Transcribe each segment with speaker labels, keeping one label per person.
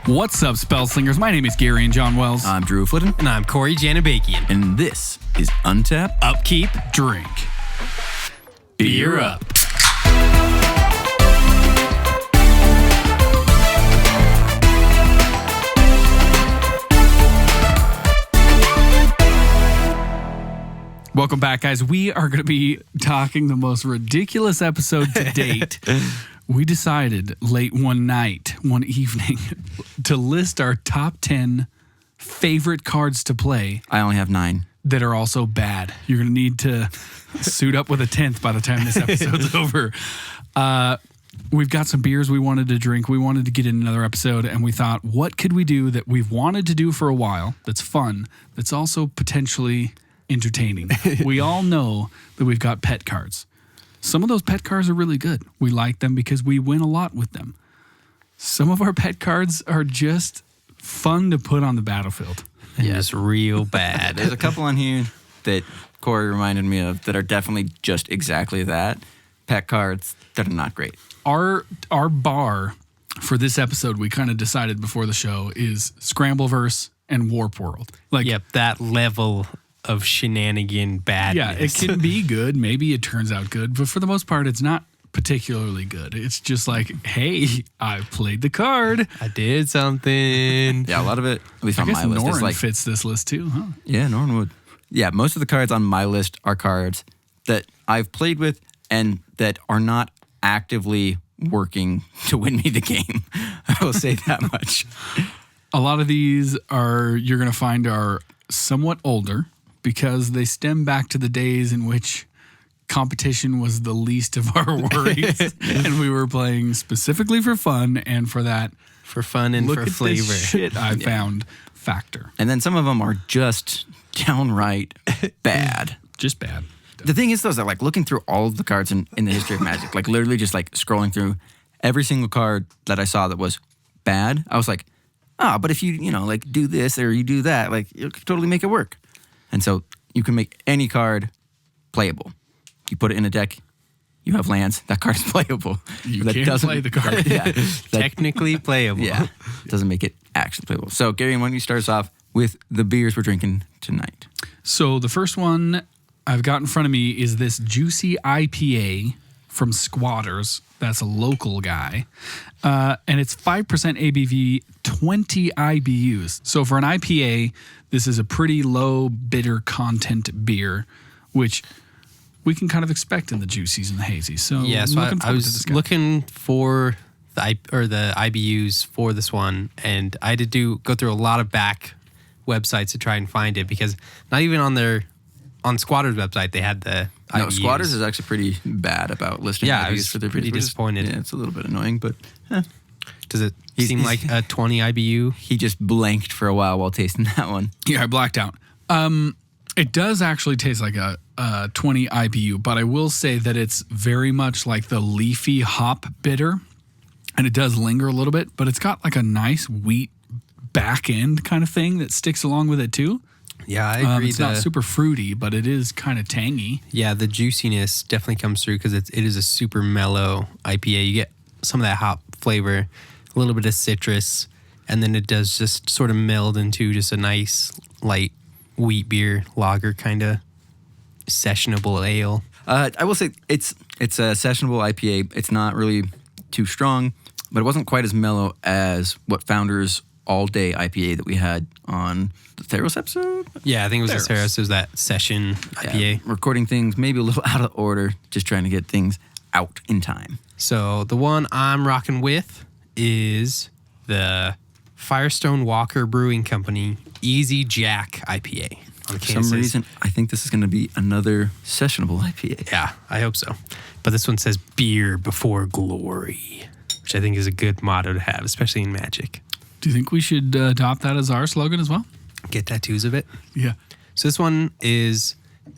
Speaker 1: What's up, spell slingers? My name is Garion John Wells.
Speaker 2: I'm Drew Flitton.
Speaker 3: And I'm Cory Janibagian.
Speaker 2: And this is Untap
Speaker 1: Upkeep Drink.
Speaker 2: Beer Up.
Speaker 1: Welcome back, guys. We are going to be talking the most ridiculous episode to date. We decided late one evening, to list our top 10 favorite cards to play.
Speaker 2: I only have 9.
Speaker 1: That are also bad. You're going to need to suit up with a 10th by the time this episode's over. We've got some beers we wanted to drink. We wanted to get in another episode, and we thought, what could we do that we've wanted to do for a while that's fun, that's also potentially entertaining? We all know that we've got pet cards. Some of those pet cards are really good. We like them because we win a lot with them. Some of our pet cards are just fun to put on the battlefield.
Speaker 3: Yes, real bad.
Speaker 2: There's a couple on here that Cory reminded me of that are definitely just exactly that. Pet cards that are not great.
Speaker 1: Our bar for this episode, we kind of decided before the show, is Scrambleverse and Warp World.
Speaker 3: Yep, that level of shenanigan badness.
Speaker 1: Yeah, it can be good. Maybe it turns out good. But for the most part, it's not particularly good. It's just like, hey, I played the card.
Speaker 3: I did something.
Speaker 2: Yeah, a lot of it, at least on my list,
Speaker 1: Norrin
Speaker 2: is like...
Speaker 1: fits this list too, huh?
Speaker 2: Yeah, Norrin would. Yeah, most of the cards on my list are cards that I've played with and that are not actively working to win me the game. I will say that much.
Speaker 1: A lot of these you're going to find are somewhat older because they stem back to the days in which competition was the least of our worries and we were playing specifically for fun and for that.
Speaker 3: For fun and for flavor.
Speaker 1: This shit I found factor.
Speaker 2: And then some of them are just downright bad.
Speaker 1: Just bad.
Speaker 2: The thing is, though, is that like looking through all of the cards in the history of Magic, like literally just like scrolling through every single card that I saw that was bad, I was like, but if you like do this or you do that, like you could totally make it work. And so you can make any card playable. You put it in a deck, you have lands, that card is playable.
Speaker 1: You can't play the card.
Speaker 3: Technically playable.
Speaker 2: Yeah, doesn't make it actually playable. So, Gary, why don't you start us off with the beers we're drinking tonight? So
Speaker 1: the first one I've got in front of me is this juicy IPA from Squatters. That's a local guy. And it's 5% ABV, 20 IBUs. So for an IPA, this is a pretty low bitter content beer, which we can kind of expect in the juicies and the hazies. So
Speaker 3: yeah, so I was looking for the IBUs for this one, and I had to go through a lot of back websites to try and find it because not even on Squatters' website they had the IBUs.
Speaker 2: No, Squatters is actually pretty bad about listing IBUs
Speaker 3: I was
Speaker 2: for their
Speaker 3: pretty
Speaker 2: beers.
Speaker 3: disappointed.
Speaker 2: Yeah, it's a little bit annoying, but
Speaker 3: does it seem like a 20 IBU?
Speaker 2: He just blanked for a while tasting that one.
Speaker 1: Yeah, I blacked out. It does actually taste like a 20 IBU, but I will say that it's very much like the leafy hop bitter, and it does linger a little bit, but it's got like a nice wheat back end kind of thing that sticks along with it too.
Speaker 3: Yeah, I agree.
Speaker 1: It's not super fruity, but it is kind of tangy.
Speaker 3: Yeah, the juiciness definitely comes through because it is a super mellow IPA. You get some of that hop flavor, a little bit of citrus, and then it does just sort of meld into just a nice light wheat beer lager kind of sessionable ale.
Speaker 2: I will say it's a sessionable IPA. It's not really too strong, but it wasn't quite as mellow as what Founders All Day IPA that we had on the Theros episode.
Speaker 3: Yeah, I think it was the Theros. It was that session IPA.
Speaker 2: Yeah, recording things maybe a little out of order, just trying to get things out in time.
Speaker 3: So the one I'm rocking with is the Firestone Walker Brewing Company Easy Jack IPA.
Speaker 2: For some reason, I think this is going to be another sessionable IPA.
Speaker 3: Yeah, I hope so. But this one says beer before glory, which I think is a good motto to have, especially in Magic.
Speaker 1: Do you think we should adopt that as our slogan as well?
Speaker 3: Get tattoos of it?
Speaker 1: Yeah.
Speaker 3: So this one is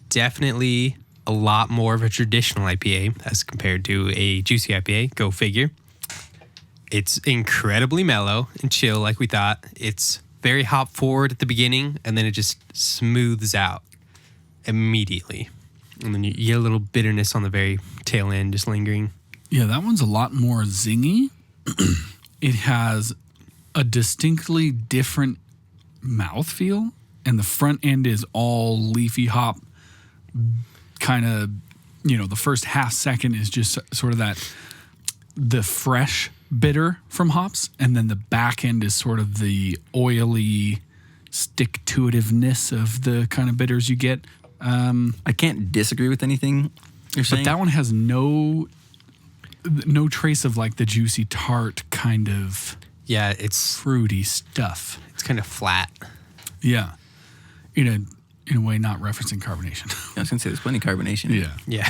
Speaker 3: definitely a lot more of a traditional IPA as compared to a juicy IPA. Go figure. It's incredibly mellow and chill like we thought. It's very hop forward at the beginning, and then it just smooths out immediately. And then you get a little bitterness on the very tail end, just lingering.
Speaker 1: Yeah, that one's a lot more zingy. It has a distinctly different mouthfeel, and the front end is all leafy hop. Kind of, the first half second is just sort of the fresh bitter from hops, and then the back end is sort of the oily stick-to-itiveness of the kind of bitters you get.
Speaker 2: I can't disagree with anything you're saying.
Speaker 1: But that one has no trace of like the juicy tart kind of
Speaker 3: it's
Speaker 1: fruity stuff.
Speaker 3: It's kind of flat.
Speaker 1: Yeah, in a way, not referencing carbonation.
Speaker 2: I was gonna say there's plenty of carbonation.
Speaker 3: Yeah.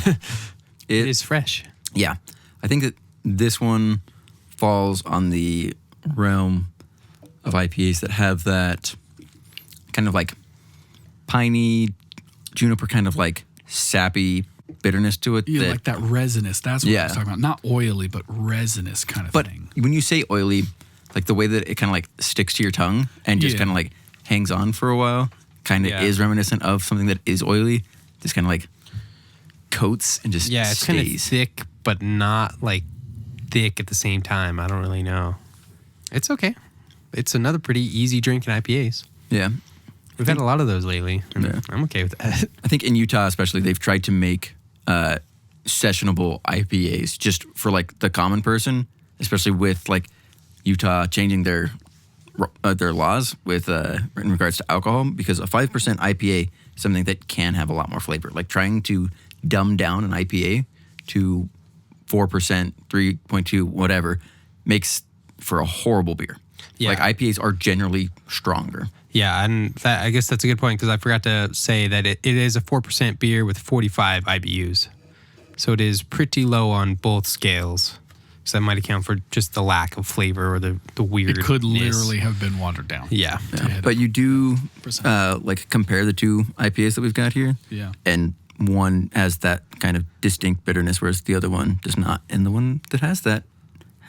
Speaker 3: It is fresh.
Speaker 2: Yeah, I think that this one falls on the realm of IPAs that have that kind of like piney juniper kind of like sappy bitterness to it.
Speaker 1: Yeah, like that resinous. That's what I was talking about. Not oily, but resinous kind of
Speaker 2: but
Speaker 1: thing.
Speaker 2: when you say oily, like the way that it kind of like sticks to your tongue and just kind of like hangs on for a while, kind of is reminiscent of something that is oily. Just kind of like coats and just
Speaker 3: it's kind of thick, but not like thick at the same time. I don't really know. It's okay. It's another pretty easy drink in IPAs.
Speaker 2: Yeah.
Speaker 3: We've had a lot of those lately. And I'm okay with that.
Speaker 2: I think in Utah especially, they've tried to make sessionable IPAs just for like the common person, especially with like Utah changing their laws with in regards to alcohol, because a 5% IPA is something that can have a lot more flavor. Like trying to dumb down an IPA to 4%, 3.2, whatever, makes for a horrible beer.
Speaker 3: Yeah.
Speaker 2: Like IPAs are generally stronger.
Speaker 3: Yeah, and I guess that's a good point, because I forgot to say that it is a 4% beer with 45 IBUs. So it is pretty low on both scales. So that might account for just the lack of flavor or the weirdness.
Speaker 1: It could literally have been watered down.
Speaker 3: Yeah.
Speaker 2: But you do like compare the two IPAs that we've got here.
Speaker 1: Yeah.
Speaker 2: And one has that kind of distinct bitterness, whereas the other one does not. And the one that has that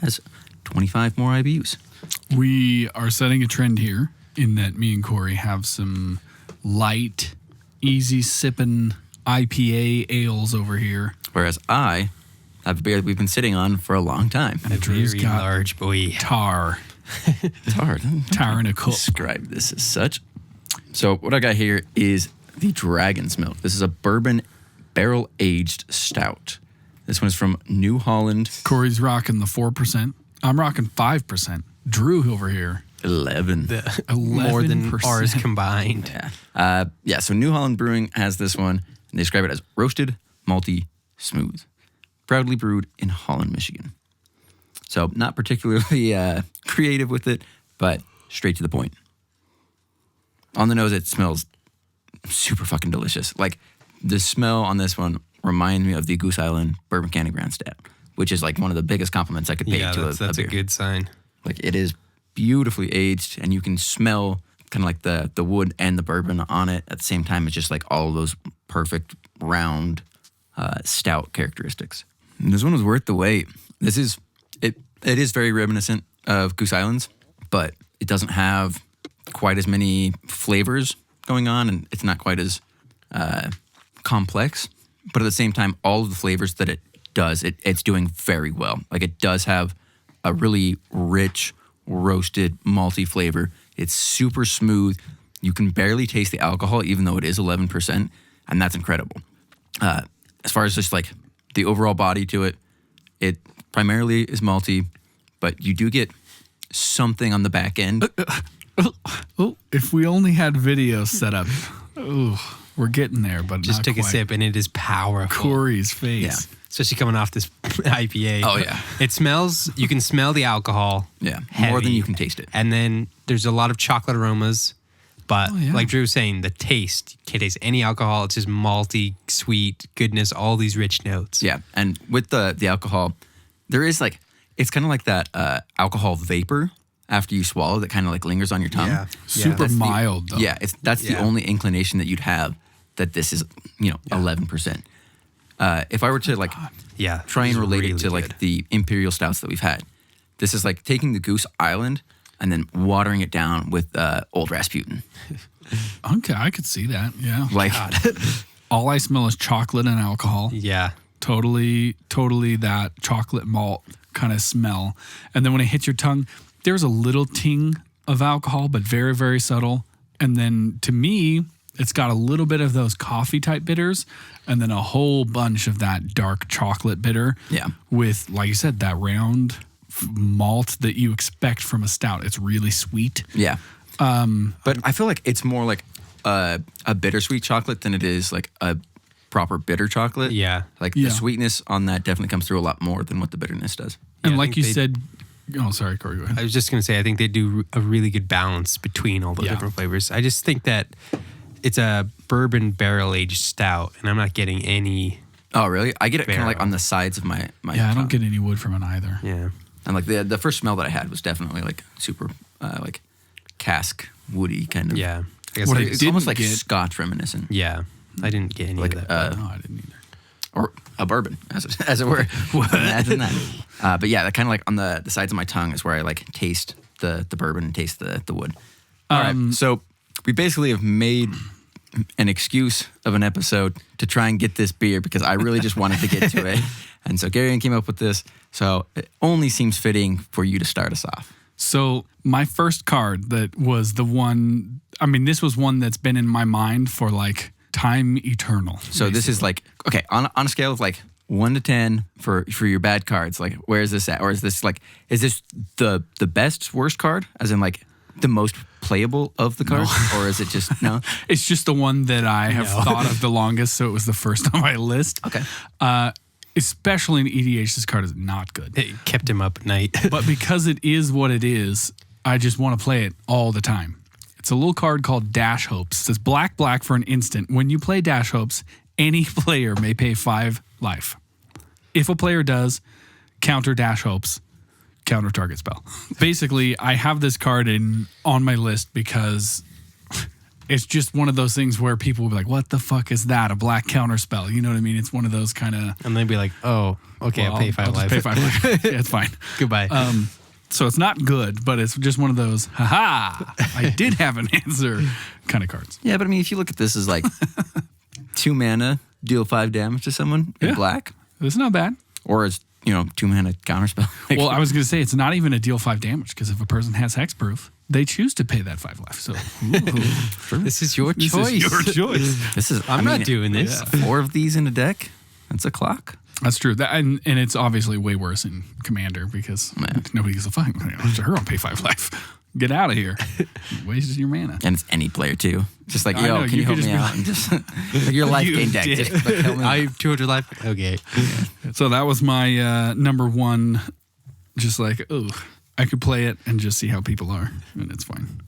Speaker 2: has 25 more IBUs.
Speaker 1: We are setting a trend here in that me and Cory have some light, easy sipping IPA ales over here.
Speaker 2: Whereas I have a beer that we've been sitting on for a long time.
Speaker 3: A very large boy.
Speaker 1: Tar.
Speaker 2: It's hard.
Speaker 1: Tar in a cup.
Speaker 2: Describe this as such. So what I got here is the Dragon's Milk. This is a bourbon barrel-aged stout. This one is from New Holland.
Speaker 1: Cory's rocking the 4%. I'm rocking 5%. Drew over here.
Speaker 2: 11.
Speaker 1: 11%.
Speaker 3: More than ours combined.
Speaker 2: Yeah. So New Holland Brewing has this one, and they describe it as roasted, malty, smooth. Proudly brewed in Holland, Michigan. So not particularly creative with it, but straight to the point. On the nose, it smells super fucking delicious. Like the smell on this one reminds me of the Goose Island Bourbon Candy Ground Stout, which is like one of the biggest compliments I could pay to a
Speaker 3: that's
Speaker 2: beer.
Speaker 3: a good sign.
Speaker 2: Like it is beautifully aged, and you can smell kind of like the wood and the bourbon on it at the same time. It's just like all of those perfect round stout characteristics. And this one was worth the wait. This is it is very reminiscent of Goose Island's, but it doesn't have quite as many flavors going on, and it's not quite as complex. But at the same time, all of the flavors that it does, it's doing very well. Like it does have a really rich, roasted, malty flavor. It's super smooth. You can barely taste the alcohol, even though it is 11%, and that's incredible. As far as just like the overall body to it, it primarily is malty, but you do get something on the back end.
Speaker 1: Oh, if we only had video set up. Oh, we're getting there, but
Speaker 3: Just
Speaker 1: not
Speaker 3: take
Speaker 1: quite.
Speaker 3: a sip, and it is powerful.
Speaker 1: Cory's face.
Speaker 2: Yeah.
Speaker 3: Especially coming off this IPA.
Speaker 2: Oh, yeah.
Speaker 3: It smells, you can smell the alcohol.
Speaker 2: Yeah,
Speaker 3: heavy,
Speaker 2: more than you can taste it.
Speaker 3: And then there's a lot of chocolate aromas. But like Drew was saying, the taste, you can't taste any alcohol. It's just malty, sweet, goodness, all these rich notes.
Speaker 2: Yeah, and with the alcohol, there is like, it's kind of like that alcohol vapor after you swallow that kind of like lingers on your tongue.
Speaker 3: Yeah.
Speaker 1: Super
Speaker 2: That's
Speaker 1: mild, though.
Speaker 2: Yeah, that's the only inclination that you'd have that this is, 11%. If I were to like try and relate it to like the imperial stouts that we've had, this is like taking the Goose Island and then watering it down with Old Rasputin.
Speaker 1: Okay, I could see that. Yeah.
Speaker 2: Like,
Speaker 1: all I smell is chocolate and alcohol.
Speaker 3: Yeah.
Speaker 1: Totally that chocolate malt kind of smell. And then when it hits your tongue, there's a little ting of alcohol, but very, very subtle. And then to me, it's got a little bit of those coffee type bitters and then a whole bunch of that dark chocolate bitter.
Speaker 2: Yeah.
Speaker 1: With, like you said, that round malt that you expect from a stout. It's really sweet.
Speaker 2: Yeah. But I feel like it's more like a bittersweet chocolate than it is like a proper bitter chocolate.
Speaker 3: Yeah.
Speaker 2: Like the sweetness on that definitely comes through a lot more than what the bitterness does.
Speaker 1: And
Speaker 3: Yeah, I
Speaker 1: like
Speaker 3: think
Speaker 1: you
Speaker 3: they-
Speaker 1: said, oh, sorry, Cory, go ahead.
Speaker 3: I was just going to say, I think they do a really good balance between all the different flavors. I just think that it's a bourbon barrel aged stout, and I'm not getting any.
Speaker 2: Oh, really? I get it kind of like
Speaker 3: Barrel.
Speaker 2: on the sides of my
Speaker 1: Yeah, I don't
Speaker 2: tongue.
Speaker 1: get any wood from it either.
Speaker 3: Yeah.
Speaker 2: And like the first smell that I had was definitely like super like cask woody kind of.
Speaker 3: Yeah. I guess
Speaker 1: What
Speaker 3: I-
Speaker 1: I
Speaker 2: It's almost
Speaker 1: didn't
Speaker 2: like
Speaker 1: get-
Speaker 2: Scotch reminiscent.
Speaker 3: yeah. I didn't get any
Speaker 2: Like,
Speaker 3: of that.
Speaker 1: No, I didn't either.
Speaker 2: Or a bourbon, as it were. Imagine that. But yeah, that kind of like on the sides of my tongue is where I like taste the bourbon and taste the wood. All right, so we basically have made an excuse of an episode to try and get this beer because I really just wanted to get to it. And so Garion came up with this. So it only seems fitting for you to start us off.
Speaker 1: So my first card that was the one, I mean, this was one that's been in my mind for like time eternal.
Speaker 2: So this is like, okay, on a scale of like 1 to 10 for your bad cards, like where is this at? Or is this like, is this the best, worst card? As in like the most playable of the cards? Or is it just, no?
Speaker 1: It's just the one that I have thought of the longest, so it was the first on my list.
Speaker 2: Okay.
Speaker 1: Especially in EDH, this card is not good.
Speaker 3: It kept him up at night.
Speaker 1: But because it is what it is, I just want to play it all the time. It's a little card called Dash Hopes. It says black for an instant. When you play Dash Hopes, any player may pay 5 life. If a player does, counter Dash Hopes, counter target spell. Basically, I have this card on my list because it's just one of those things where people will be like, what the fuck is that? A black counter spell. You know what I mean? It's one of those kind of...
Speaker 3: And they'd be like, oh, okay, I'll pay 5
Speaker 1: I'll just
Speaker 3: life.
Speaker 1: pay 5 life. Yeah, it's fine.
Speaker 3: Goodbye.
Speaker 1: So it's not good, but it's just one of those, haha, I did have an answer kind of cards.
Speaker 2: Yeah, but I mean, if you look at this as like 2 mana, deal 5 damage to someone in
Speaker 1: Yeah.
Speaker 2: black,
Speaker 1: It's not bad.
Speaker 2: or as, 2 mana counterspell. Like,
Speaker 1: Well, I was going to say it's not even a deal 5 damage because if a person has hexproof, they choose to pay that 5 life. So
Speaker 3: this is your
Speaker 1: this
Speaker 3: choice.
Speaker 1: is your choice.
Speaker 2: this is,
Speaker 3: I'm not doing this.
Speaker 2: 4 of these in a deck, that's a clock.
Speaker 1: That's true. And it's obviously way worse in Commander because nobody gives a fuck. Her on pay 5 life. Get out of here. Wasted your mana.
Speaker 2: And it's any player too. Just like,
Speaker 1: I
Speaker 2: yo,
Speaker 1: know,
Speaker 2: can
Speaker 1: you
Speaker 2: you help
Speaker 1: could
Speaker 2: me
Speaker 1: just be
Speaker 2: out? And just like your life
Speaker 1: You
Speaker 2: gain deck.
Speaker 1: did.
Speaker 2: Just like, help me
Speaker 3: I
Speaker 2: out.
Speaker 3: have 200 life. Okay.
Speaker 1: So that was my number one. Just like, oh, I could play it and just see how people are, and it's fine.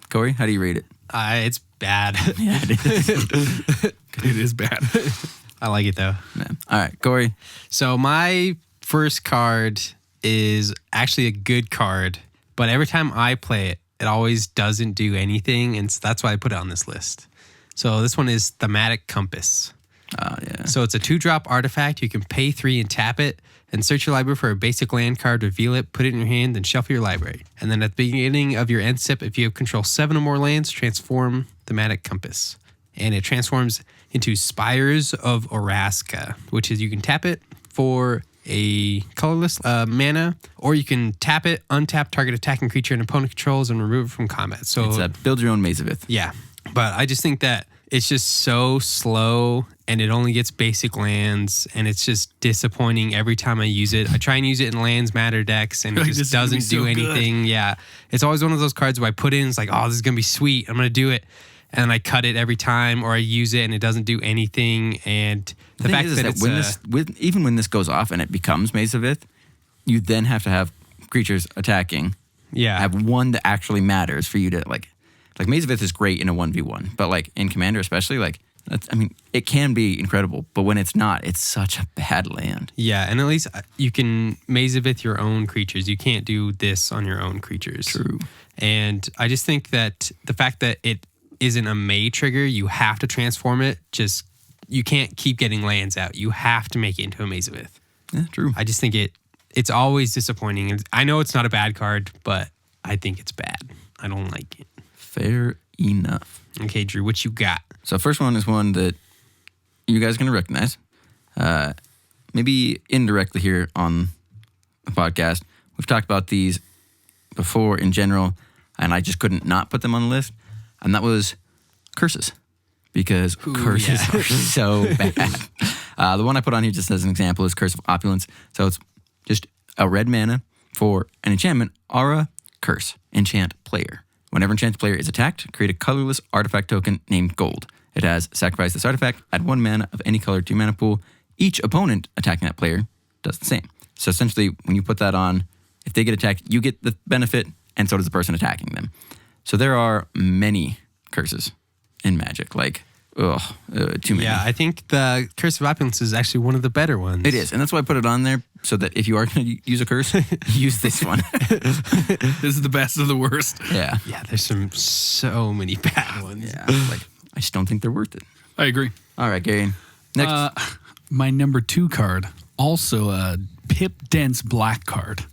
Speaker 2: Cory, how do you rate it?
Speaker 3: It's bad.
Speaker 2: Yeah, it is.
Speaker 1: It is bad.
Speaker 3: I like it though.
Speaker 2: Man. All right, Cory.
Speaker 3: So my first card is actually a good card, but every time I play it, it always doesn't do anything, and so that's why I put it on this list. So this one is Thematic Compass.
Speaker 2: Oh, yeah.
Speaker 3: So it's a 2-drop artifact. You can pay 3 and tap it, and search your library for a basic land card, reveal it, put it in your hand, then shuffle your library. And then at the beginning of your end step, if you have control 7 or more lands, transform Thematic Compass. And it transforms into Spires of Oraska, which is you can tap it for a colorless mana, or you can tap it, untap target attacking creature and opponent controls, and remove it from combat. So
Speaker 2: It's a build your own Maze of Ith.
Speaker 3: yeah, but I just think that it's just so slow and it only gets basic lands and it's just disappointing every time I use it. I try and use it in lands matter decks and it
Speaker 1: Like,
Speaker 3: just
Speaker 1: this is gonna be
Speaker 3: doesn't do
Speaker 1: so good.
Speaker 3: anything. Yeah, it's always one of those cards where I put in, it's like, oh, this is going to be sweet. I'm going to do it. And I cut it every time, or I use it and it doesn't do anything. And the
Speaker 2: thing
Speaker 3: fact
Speaker 2: is
Speaker 3: that
Speaker 2: that
Speaker 3: it's
Speaker 2: when even when this goes off and it becomes Maze of Ith, you then have to have creatures attacking.
Speaker 3: yeah,
Speaker 2: Have one that actually matters for you to like Maze of Ith is great in a 1v1, but like in Commander especially, like that's, I mean, it can be incredible, but when it's not, it's such a bad land.
Speaker 3: yeah, and at least you can Maze of Ith your own creatures. You can't do this on your own creatures.
Speaker 2: True.
Speaker 3: And I just think that the fact that it isn't a May trigger, you have to transform it. Just, you can't keep getting lands out. You have to make it into a Maze of Ith.
Speaker 2: Yeah, true.
Speaker 3: I just think it's always disappointing. And I know it's not a bad card, but I think it's bad. I don't like it.
Speaker 2: Fair enough.
Speaker 3: Okay, Drew, what you got?
Speaker 2: So first one is one that you guys are going to recognize. Maybe indirectly here on the podcast. We've talked about these before in general, and I just couldn't not put them on the list, and that was curses. Because curses are so bad. The one I put on here just as an example is Curse of Opulence. So it's just a red mana for an enchantment, aura, curse, enchant player. Whenever enchanted player is attacked, create a colorless artifact token named gold. It has sacrifice this artifact, add 1 mana of any color to your mana pool. Each opponent attacking that player does the same. So essentially, when you put that on, if they get attacked, you get the benefit, and so does the person attacking them. So there are many curses in Magic, like, too many.
Speaker 3: Yeah, I think the Curse of Opulence is actually one of the better ones.
Speaker 2: It is, and that's why I put it on there, so that if you are going to use a curse, use this one.
Speaker 1: This is the best of the worst.
Speaker 2: Yeah.
Speaker 3: Yeah, there's so many bad ones.
Speaker 2: Yeah, like, I just don't think they're worth it.
Speaker 1: I agree.
Speaker 2: All right, Garion. Next.
Speaker 1: My number 2 card, also a Pip Dense black card.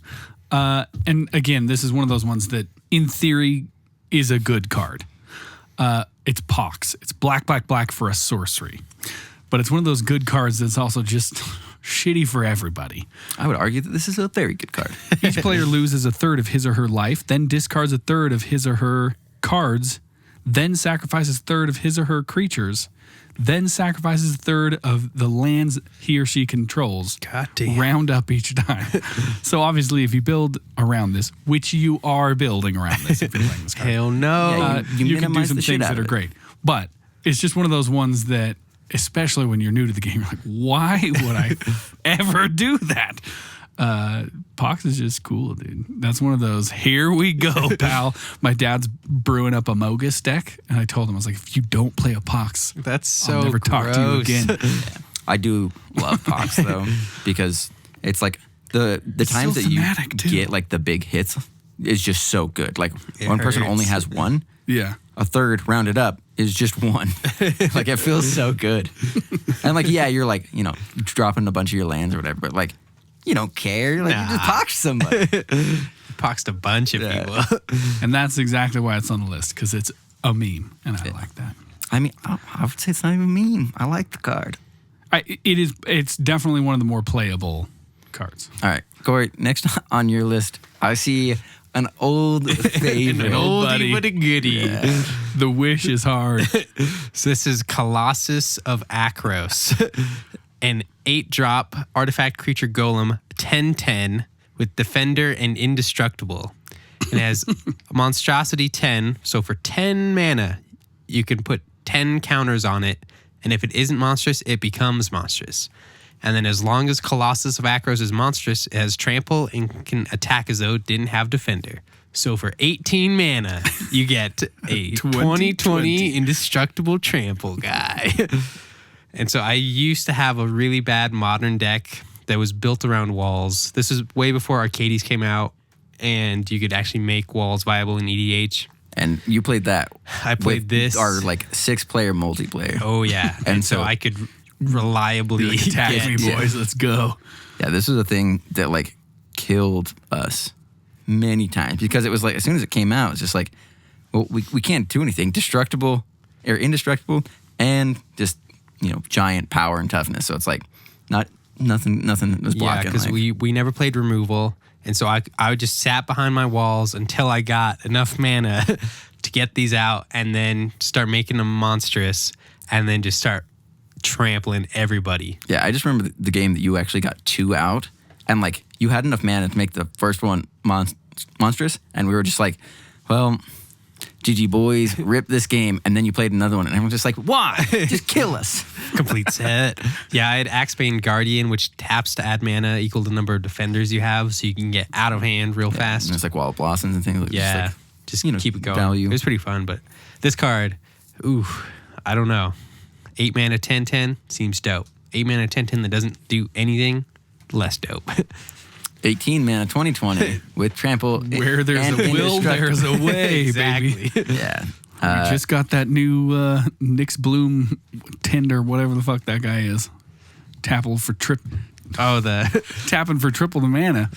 Speaker 1: And again, this is one of those ones that, in theory, is a good card. It's Pox. It's black for a sorcery. But it's one of those good cards that's also just shitty for everybody.
Speaker 2: I would argue that this is a very good card.
Speaker 1: Each player loses a third of his or her life, then discards a third of his or her cards, then sacrifices a third of his or her creatures, then sacrifices a third of the lands he or she controls.
Speaker 3: God damn.
Speaker 1: Round up each time. So obviously, if you build around this, which you are building around this if you're playing this card.
Speaker 3: Hell no.
Speaker 2: Yeah,
Speaker 1: You can do
Speaker 2: minimize
Speaker 1: some
Speaker 2: the shit
Speaker 1: things
Speaker 2: out
Speaker 1: that
Speaker 2: of
Speaker 1: are
Speaker 2: it.
Speaker 1: great. But it's just one of those ones that, especially when you're new to the game, you're like, why would I ever do that? Pox is just cool, dude. That's one of those, here we go, pal. My dad's brewing up a Mogus deck, and I told him, I was like, if you don't play a Pox,
Speaker 3: That's so
Speaker 1: I'll never talk to you
Speaker 3: gross.
Speaker 1: again.
Speaker 2: I do love Pox, though, because it's like the times
Speaker 1: so
Speaker 2: that you
Speaker 1: thematic, too.
Speaker 2: get like the big hits is just so good. Like
Speaker 3: It
Speaker 2: one person
Speaker 3: hurts.
Speaker 2: only has one,
Speaker 1: Yeah.
Speaker 2: a third rounded up is just one. Like it feels so good. And like, yeah, you're like, dropping a bunch of your lands or whatever, but like, you don't care. Like you just
Speaker 3: Nah.
Speaker 2: Pox somebody.
Speaker 3: Poxed a bunch of people.
Speaker 1: And that's exactly why it's on the list, because it's a meme, and I like that.
Speaker 2: I mean, I would say it's not even mean. I like the card.
Speaker 1: It's definitely one of the more playable cards.
Speaker 2: All right, Cory, next on your list, I see an old favorite.
Speaker 1: An old
Speaker 3: Oldie
Speaker 1: buddy.
Speaker 3: but a goodie.
Speaker 1: The wish is hard.
Speaker 3: So this is Colossus of Akros. An 8-drop artifact creature golem, 10/10 with Defender and Indestructible. It has Monstrosity 10. So for 10 mana, you can put 10 counters on it. And if it isn't monstrous, it becomes monstrous. And then as long as Colossus of Akros is monstrous, it has Trample and can attack as though it didn't have Defender. So for 18 mana, you get a 20/20 Indestructible Trample guy. And so I used to have a really bad modern deck that was built around walls. This is way before Arcades came out, and you could actually make walls viable in EDH.
Speaker 2: And you played that.
Speaker 3: I played
Speaker 2: with
Speaker 3: this.
Speaker 2: our like 6-player multiplayer.
Speaker 3: Oh, yeah.
Speaker 2: And
Speaker 3: And so
Speaker 2: so-
Speaker 3: I could reliably
Speaker 1: Attack
Speaker 3: get
Speaker 1: me, boys. Let's go.
Speaker 2: Yeah, this was a thing that like killed us many times because it was like as soon as it came out, it's just like, well, we can't do anything. Destructible or indestructible, and just giant power and toughness. So it's like nothing was
Speaker 3: Yeah,
Speaker 2: blocking.
Speaker 3: because
Speaker 2: like,
Speaker 3: we never played removal. And so I would just sat behind my walls until I got enough mana to get these out and then start making them monstrous and then just start trampling everybody.
Speaker 2: yeah, I just remember the game that you actually got 2 out, and like you had enough mana to make the first one monstrous, and we were just like, well, GG boys, rip this game, and then you played another one, and everyone's just like, why? Just kill us.
Speaker 3: Complete set. Yeah, I had Axebane Guardian, which taps to add mana equal to the number of defenders you have, so you can get out of hand real fast.
Speaker 2: And it's like Wild Blossoms and things like
Speaker 3: Yeah,
Speaker 2: just
Speaker 3: keep it going.
Speaker 2: value.
Speaker 3: It was pretty fun, but this card, I don't know. 8 mana 10/10 seems dope. 8 mana 10/10 that doesn't do anything, less dope.
Speaker 2: 18 mana 20/20 with trample.
Speaker 1: Where there's
Speaker 2: and
Speaker 1: a will,
Speaker 2: indestructible.
Speaker 1: there's a way, baby.
Speaker 2: Yeah.
Speaker 1: We just got that new Nyx Bloom tender, whatever the fuck that guy is. Tapping for triple the mana.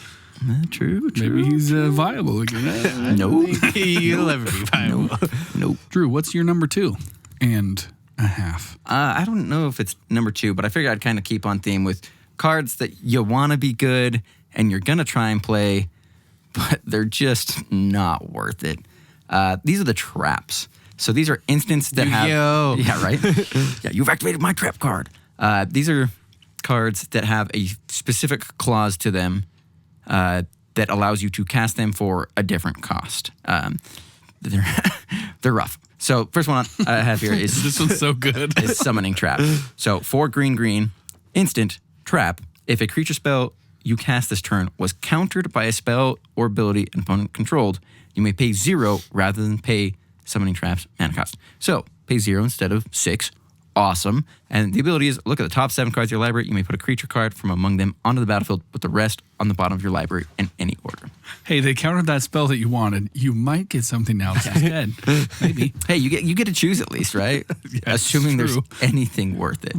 Speaker 2: True.
Speaker 1: Maybe he's viable again.
Speaker 2: Nope.
Speaker 3: You'll ever be viable.
Speaker 2: Nope.
Speaker 1: Drew, what's your number 2 and a half?
Speaker 2: I don't know if it's number 2, but I figured I'd kind of keep on theme with cards that you want to be good and you're going to try and play, but they're just not worth it. These are the traps. So these are instants that have...
Speaker 3: Yo.
Speaker 2: Yeah, right? Yeah, you've activated my trap card. These are cards that have a specific clause to them that allows you to cast them for a different cost. They're rough. So first one I have here is...
Speaker 1: This one's so good.
Speaker 2: is Summoning Trap. So 4 green, instant, trap. If a creature spell you cast this turn was countered by a spell or ability an opponent controlled, you may pay 0 rather than pay Summoning Trap's mana cost. So pay 0 instead of 6. Awesome. And the ability is, look at the top 7 cards of your library. You may put a creature card from among them onto the battlefield, with the rest on the bottom of your library in any order.
Speaker 1: Hey, they countered that spell that you wanted. You might get something else instead. Maybe.
Speaker 2: Hey, you get to choose at least, right?
Speaker 1: Yeah,
Speaker 2: Assuming there's
Speaker 1: true.
Speaker 2: anything worth it.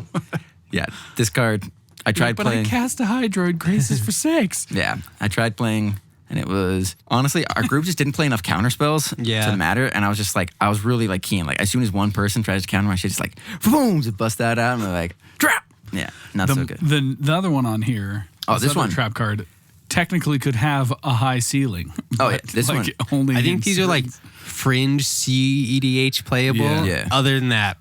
Speaker 2: Yeah, this card, I tried
Speaker 1: but
Speaker 2: playing.
Speaker 1: I cast a Hydroid Graces for 6.
Speaker 2: Yeah, I tried playing, and it was honestly our group just didn't play enough counter spells to matter, and I was just like, I was really like keen. Like as soon as one person tries to counter my shit, just like boom, to bust that out, and they're like trap. Yeah, not so good.
Speaker 1: The other one on here.
Speaker 2: This
Speaker 1: other
Speaker 2: one.
Speaker 1: trap card technically could have a high ceiling.
Speaker 2: Oh, yeah,
Speaker 1: but,
Speaker 2: this one.
Speaker 1: Only
Speaker 3: I think these are like fringe CEDH playable.
Speaker 2: Yeah.
Speaker 3: Other than that,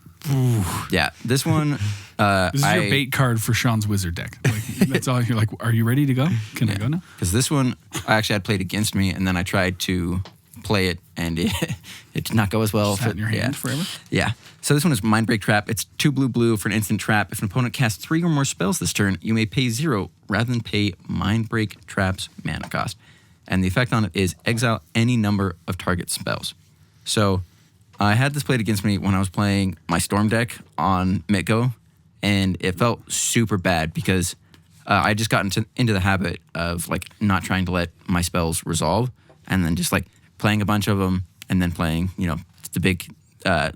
Speaker 2: Yeah, this one.
Speaker 1: This is your bait card for Sean's wizard deck. Like, that's all. You're like, are you ready to go? Can I go now?
Speaker 2: Because this one I actually had played against me, and then I tried to play it, and it did not go as well.
Speaker 1: Sat in your hand forever?
Speaker 2: Yeah. So this one is Mindbreak Trap. It's 2 blue for an instant trap. If an opponent casts 3 or more spells this turn, you may pay 0 rather than pay Mindbreak Trap's mana cost. And the effect on it is exile any number of target spells. So I had this played against me when I was playing my Storm deck on Mitgo, and it felt super bad because I just got into the habit of like not trying to let my spells resolve, and then just like playing a bunch of them, and then playing, the big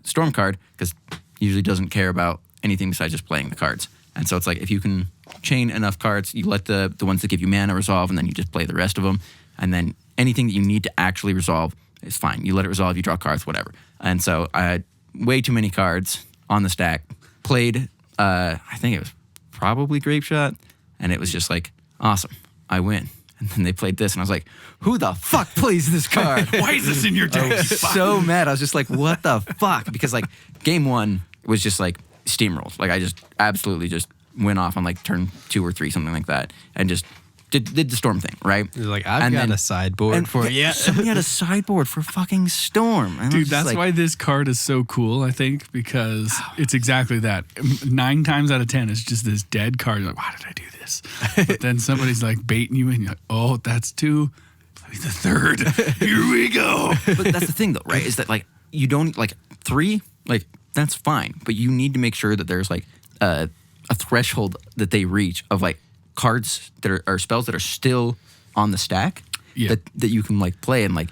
Speaker 2: Storm card, because usually doesn't care about anything besides just playing the cards. And so it's like, if you can chain enough cards, you let the ones that give you mana resolve, and then you just play the rest of them. And then anything that you need to actually resolve is fine. You let it resolve, you draw cards, whatever. And so I had way too many cards on the stack. Played, I think it was probably Grape Shot, and it was just like, awesome, I win. And then they played this, and I was like, who the fuck plays this card?
Speaker 1: Why is this in your deck?
Speaker 2: I was so mad. I was just like, what the fuck? Because like game 1 was just like steamrolled. Like I just absolutely just went off on like turn 2 or 3, something like that, and just did the Storm thing, right?
Speaker 3: You're like, I've got a sideboard for you.
Speaker 2: Somebody had a sideboard for fucking Storm. And
Speaker 1: Dude, that's why this card is so cool, I think, because it's exactly that. 9 times out of 10, it's just this dead card. You're like, why did I do this? But then somebody's like baiting you, and you're like, oh, that's 2. Play the 3rd. Here we go.
Speaker 2: But that's the thing, though, right? Is that like you don't like 3, like that's fine, but you need to make sure that there's like a threshold that they reach of like cards that are spells that are still on the stack that you can like play and like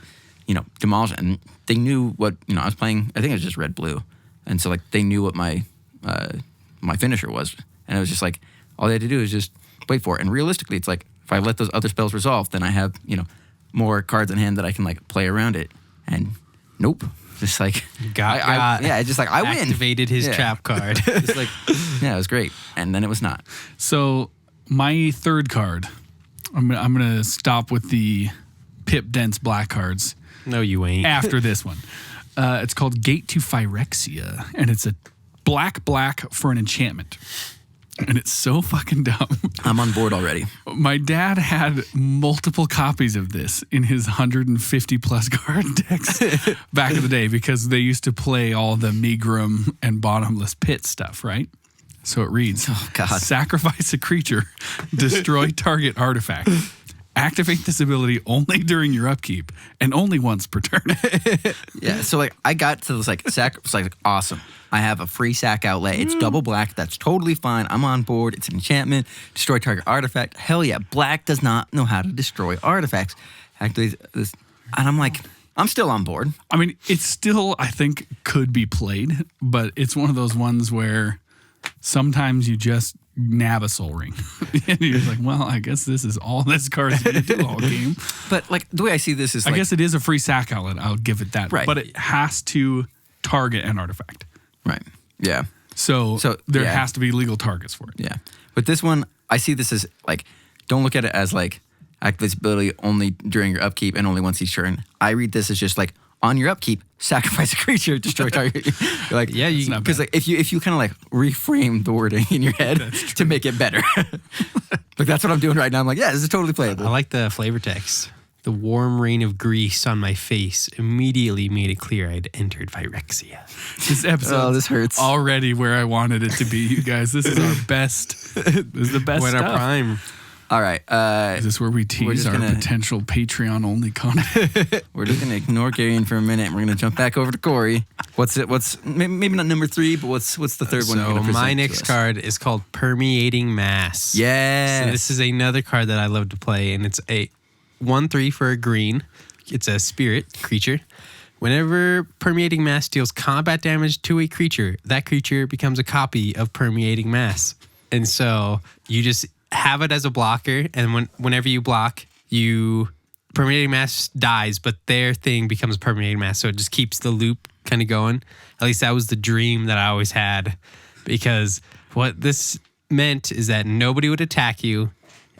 Speaker 2: demolish it. And they knew what I was playing. I think it was just red blue, and so like they knew what my my finisher was, and it was just like all they had to do is just wait for it. And realistically, it's like if I let those other spells resolve, then I have more cards in hand that I can like play around it. And nope, just like it's just like I win.
Speaker 3: Activated his trap card.
Speaker 2: It's like it was great, and then it was not.
Speaker 1: So my 3rd card, I'm gonna stop with the Pip dense black cards.
Speaker 3: No, you ain't.
Speaker 1: After this one, it's called Gate to Phyrexia, and it's a black for an enchantment. And it's so fucking dumb.
Speaker 2: I'm on board already.
Speaker 1: My dad had multiple copies of this in his 150 plus card decks back in the day, because they used to play all the Megrim and Bottomless Pit stuff, right? So it reads, sacrifice a creature, destroy target artifact. Activate this ability only during your upkeep and only once per turn.
Speaker 2: Yeah, so like I got to this like sack. It's like awesome. I have a free sack outlay. It's double black. That's totally fine. I'm on board. It's an enchantment. Destroy target artifact. Hell yeah. Black does not know how to destroy artifacts. Actually, this, and I'm like, I'm still on board.
Speaker 1: I mean, it's still, I think, could be played, but it's one of those ones where sometimes you just nab a soul ring. And you're like, well, I guess this is all this card is going to do all game.
Speaker 2: But like the way I see this is
Speaker 1: I guess it is a free sack outlet. I'll give it that.
Speaker 2: Right.
Speaker 1: But it has to target an artifact.
Speaker 2: Right. Yeah.
Speaker 1: So there has to be legal targets for it.
Speaker 2: Yeah. But this one, I see this as like, don't look at it as like activate this ability only during your upkeep and only once each turn. I read this as just like, on your upkeep, sacrifice a creature, destroy target. You're like,
Speaker 3: Yeah, you-
Speaker 2: because like if you kind of like reframe the wording in your head to make it better, like that's what I'm doing right now. I'm like, yeah, this is totally playable.
Speaker 3: I like the flavor text. The warm rain of grease on my face immediately made it clear I'd entered Phyrexia.
Speaker 1: This episode,
Speaker 2: Oh, this hurts.
Speaker 1: already where I wanted it to be. You guys, this is our best. This is the best
Speaker 3: When our
Speaker 1: stuff.
Speaker 3: prime.
Speaker 2: All right,
Speaker 1: Is this where we tease
Speaker 2: just
Speaker 1: our
Speaker 2: gonna-
Speaker 1: potential Patreon only content?
Speaker 2: we're just gonna ignore Garion for a minute. And we're gonna jump back over to Cory. What's it? What's maybe not number 3, but what's the third one? You're
Speaker 3: So
Speaker 2: gonna present
Speaker 3: my
Speaker 2: to
Speaker 3: next
Speaker 2: us?
Speaker 3: card is called Permeating Mass.
Speaker 2: Yeah.
Speaker 3: So this is another card that I love to play, and it's a 1/3 for a green. It's a spirit creature. Whenever Permeating Mass deals combat damage to a creature, that creature becomes a copy of Permeating Mass. And so you just have it as a blocker, and whenever you block, Permeating Mass dies, but their thing becomes Permeating Mass. So it just keeps the loop kind of going. At least that was the dream that I always had, because what this meant is that nobody would attack you,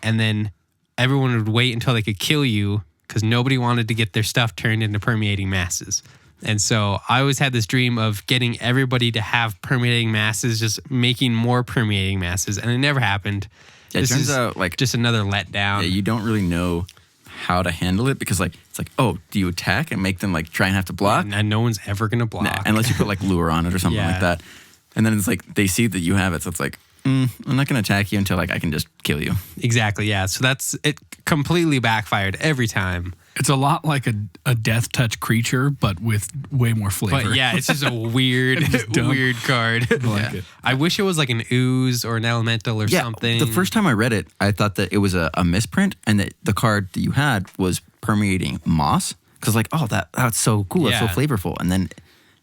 Speaker 3: and then everyone would wait until they could kill you because nobody wanted to get their stuff turned into Permeating Masses. And so I always had this dream of getting everybody to have Permeating Masses, just making more Permeating Masses, and it never happened.
Speaker 2: Yeah, it
Speaker 3: This
Speaker 2: turns
Speaker 3: is
Speaker 2: out like
Speaker 3: just another letdown.
Speaker 2: yeah, you don't really know how to handle it because like it's like, oh, do you attack and make them like try and have to block?
Speaker 3: And no one's ever gonna block.
Speaker 2: Nah, unless you put like lure on it or something
Speaker 3: Yeah.
Speaker 2: like that. And then it's like they see that you have it, so it's like, I'm not gonna attack you until like I can just kill you.
Speaker 3: Exactly, yeah. So that's it. Completely backfired every time.
Speaker 1: It's a lot like a death touch creature, but with way more flavor.
Speaker 3: But yeah, it's just a weird,
Speaker 1: dumb.
Speaker 3: weird card.
Speaker 1: I like it.
Speaker 3: I wish it was like an ooze or an elemental or something.
Speaker 2: The first time I read it, I thought that it was a misprint and that the card that you had was Permeating Moss. Because like, oh, that's so cool. That's so
Speaker 3: Yeah.
Speaker 2: flavorful. And then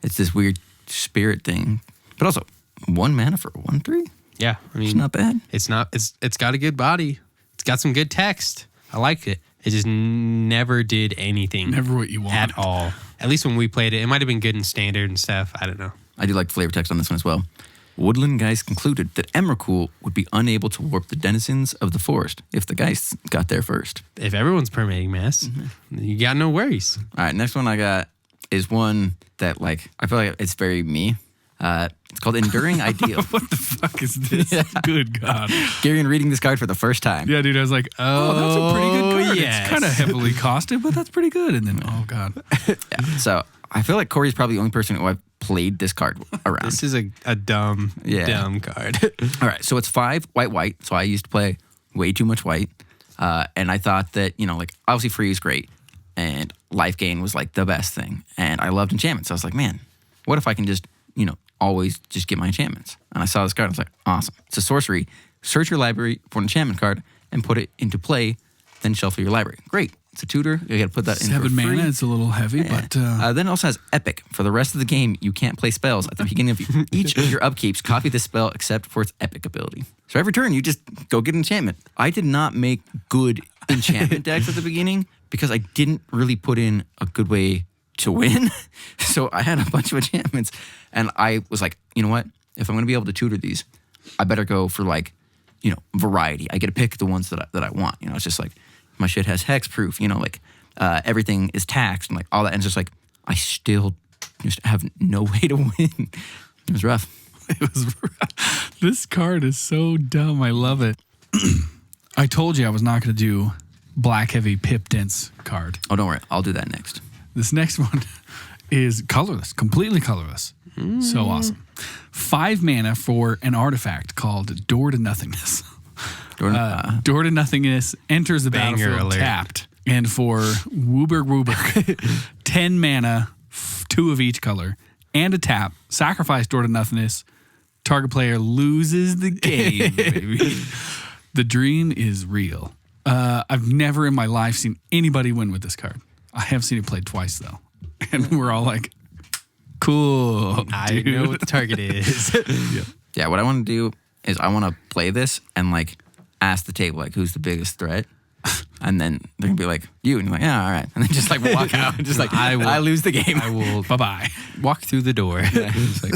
Speaker 2: it's this weird spirit thing. But also, 1 mana for 1/3?
Speaker 3: Yeah, I mean,
Speaker 2: It's not bad.
Speaker 3: It's not. It's got a good body. It's got some good text. I liked it. It just never did anything.
Speaker 1: Never what you want.
Speaker 3: At all. At least when we played it, it might have been good in standard and stuff. I don't know.
Speaker 2: I do like the flavor text on this one as well. Woodland Geist concluded that Emrakul would be unable to warp the denizens of the forest if the Geists got there first.
Speaker 3: If everyone's Permeating Mass, you got no worries.
Speaker 2: All right, next one I got is one that like I feel like it's very me. It's called Enduring Ideal.
Speaker 1: What the fuck is this? Good God.
Speaker 2: Garion reading this card for the first time.
Speaker 1: Yeah, dude, I was like, oh, that's a pretty good card.
Speaker 3: yes.
Speaker 1: It's kind of heavily costed, but that's pretty good. And then, oh, God.
Speaker 2: Yeah, so I feel like Cory's probably the only person who I've played this card around.
Speaker 3: This is a dumb,
Speaker 2: Yeah.
Speaker 3: dumb card.
Speaker 2: All right, so it's 5 white. So I used to play way too much white. And I thought that, like obviously free is great. And life gain was like the best thing. And I loved enchantments. So I was like, man, what if I can just, always just get my enchantments? And I saw this card. I was like, awesome. It's a sorcery. Search your library for an enchantment card and put it into play, then shuffle your library. Great. It's a tutor. You got to put that in
Speaker 1: 7
Speaker 2: for free.
Speaker 1: mana. It's a little heavy, but
Speaker 2: Then it also has Epic. For the rest of the game, you can't play spells. At the beginning of each of your upkeeps, copy this spell except for its Epic ability. So every turn, you just go get an enchantment. I did not make good enchantment decks at the beginning because I didn't really put in a good way to win. So I had a bunch of enchantments. And I was like, you know what? If I'm going to be able to tutor these, I better go for like, variety. I get to pick the ones that I want. It's just like, my shit has hexproof, everything is taxed and like all that. And it's just like, I still just have no way to win. It was rough.
Speaker 1: it was. This card is so dumb. I love it. I told you I was not going to do black heavy pip dense card.
Speaker 2: Oh, don't worry. I'll do that next.
Speaker 1: This next one is colorless, completely colorless. So awesome. 5 mana for an artifact called Door to Nothingness. Door to Nothingness enters the
Speaker 3: Banger
Speaker 1: battlefield
Speaker 3: alert.
Speaker 1: tapped. And for Wooberg, 10 mana, 2 of each color, and a tap, sacrifice Door to Nothingness. Target player loses the game, baby. The dream is real. I've never in my life seen anybody win with this card. I have seen it played twice, though. And we're all like, cool.
Speaker 3: I
Speaker 1: dude.
Speaker 3: know what the target is.
Speaker 2: Yeah, what I want to do is I want to play this and like ask the table, like, who's the biggest threat? And then they're going to be like, you. And you're like, yeah, all right. And then just like walk out and just like, I lose the game.
Speaker 3: I will
Speaker 1: Bye-bye.
Speaker 3: walk through the door.
Speaker 2: Yeah, just like,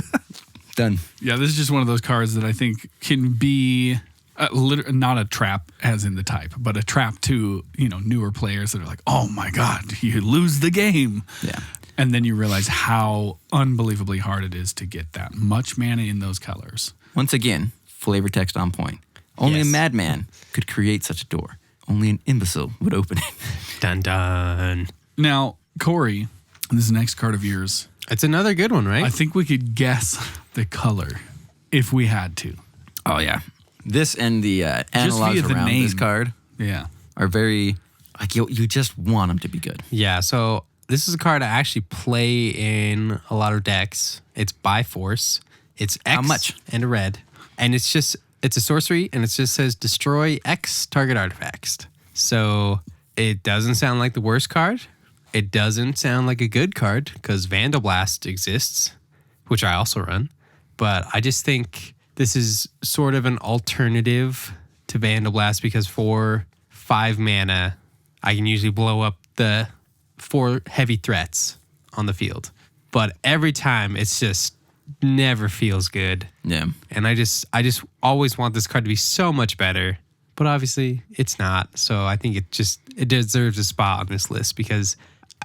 Speaker 2: done.
Speaker 1: Yeah, this is just one of those cards that I think can be Not a trap as in the type, but a trap to, newer players that are like, oh my God, you lose the game.
Speaker 2: Yeah.
Speaker 1: And then you realize how unbelievably hard it is to get that much mana in those colors.
Speaker 2: Once again, flavor text on point. Only
Speaker 3: Yes.
Speaker 2: a madman could create such a door. Only an imbecile would open it.
Speaker 3: Dun dun.
Speaker 1: Now, Cory, this next card of yours,
Speaker 3: It's another good one, right?
Speaker 1: I think we could guess the color if we had to.
Speaker 2: Oh, yeah. This and the
Speaker 1: via
Speaker 2: analogs
Speaker 1: the
Speaker 2: around this
Speaker 1: name.
Speaker 2: card
Speaker 1: Yeah.
Speaker 2: are very, like, you just want them to be good.
Speaker 3: Yeah, so this is a card I actually play in a lot of decks. It's by force. It's X
Speaker 2: How much?
Speaker 3: and a red. And it's a sorcery, and it just says destroy X target artifacts. So it doesn't sound like the worst card. It doesn't sound like a good card because Vandal Blast exists, which I also run. But I just think this is sort of an alternative to Vandal Blast because for 5 mana, I can usually blow up the 4 heavy threats on the field. But every time, it's just never feels good.
Speaker 2: Yeah.
Speaker 3: And I just always want this card to be so much better. But obviously, it's not. So I think it deserves a spot on this list because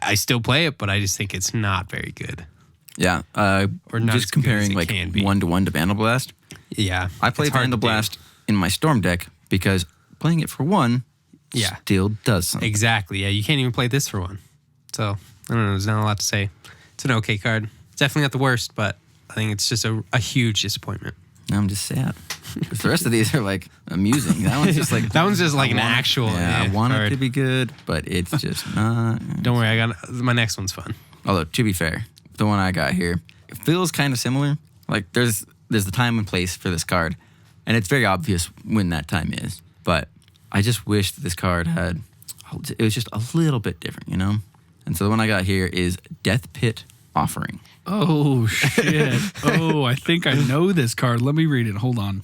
Speaker 3: I still play it, but I just think it's not very good.
Speaker 2: Yeah.
Speaker 3: Or not as
Speaker 2: just
Speaker 3: good as
Speaker 2: comparing
Speaker 3: it
Speaker 2: like
Speaker 3: can be.
Speaker 2: 1-to-1 to Vandal Blast.
Speaker 3: Yeah.
Speaker 2: I play
Speaker 3: it's hard
Speaker 2: Vandal
Speaker 3: to do.
Speaker 2: Blast in my Storm deck because playing it for 1
Speaker 3: Yeah.
Speaker 2: still does something.
Speaker 3: Exactly. Yeah, you can't even play this for 1. So, I don't know. There's not a lot to say. It's an okay card. It's definitely not the worst, but I think it's just a huge disappointment.
Speaker 2: I'm just sad. 'Cause the rest of these are like amusing. That one's just like
Speaker 3: That one's just like
Speaker 2: I
Speaker 3: an
Speaker 2: want it-
Speaker 3: actual
Speaker 2: Yeah, I want it
Speaker 3: card.
Speaker 2: to be good, but it's just not.
Speaker 3: Don't worry, I got my next one's fun.
Speaker 2: Although to be fair, the one I got here it feels kind of similar. Like there's the time and place for this card, and it's very obvious when that time is. But I just wish that this card had it was just a little bit different, you know. And so the one I got here is Death Pit Offering.
Speaker 1: Oh, shit. Oh, I think I know this card. Let me read it. Hold on.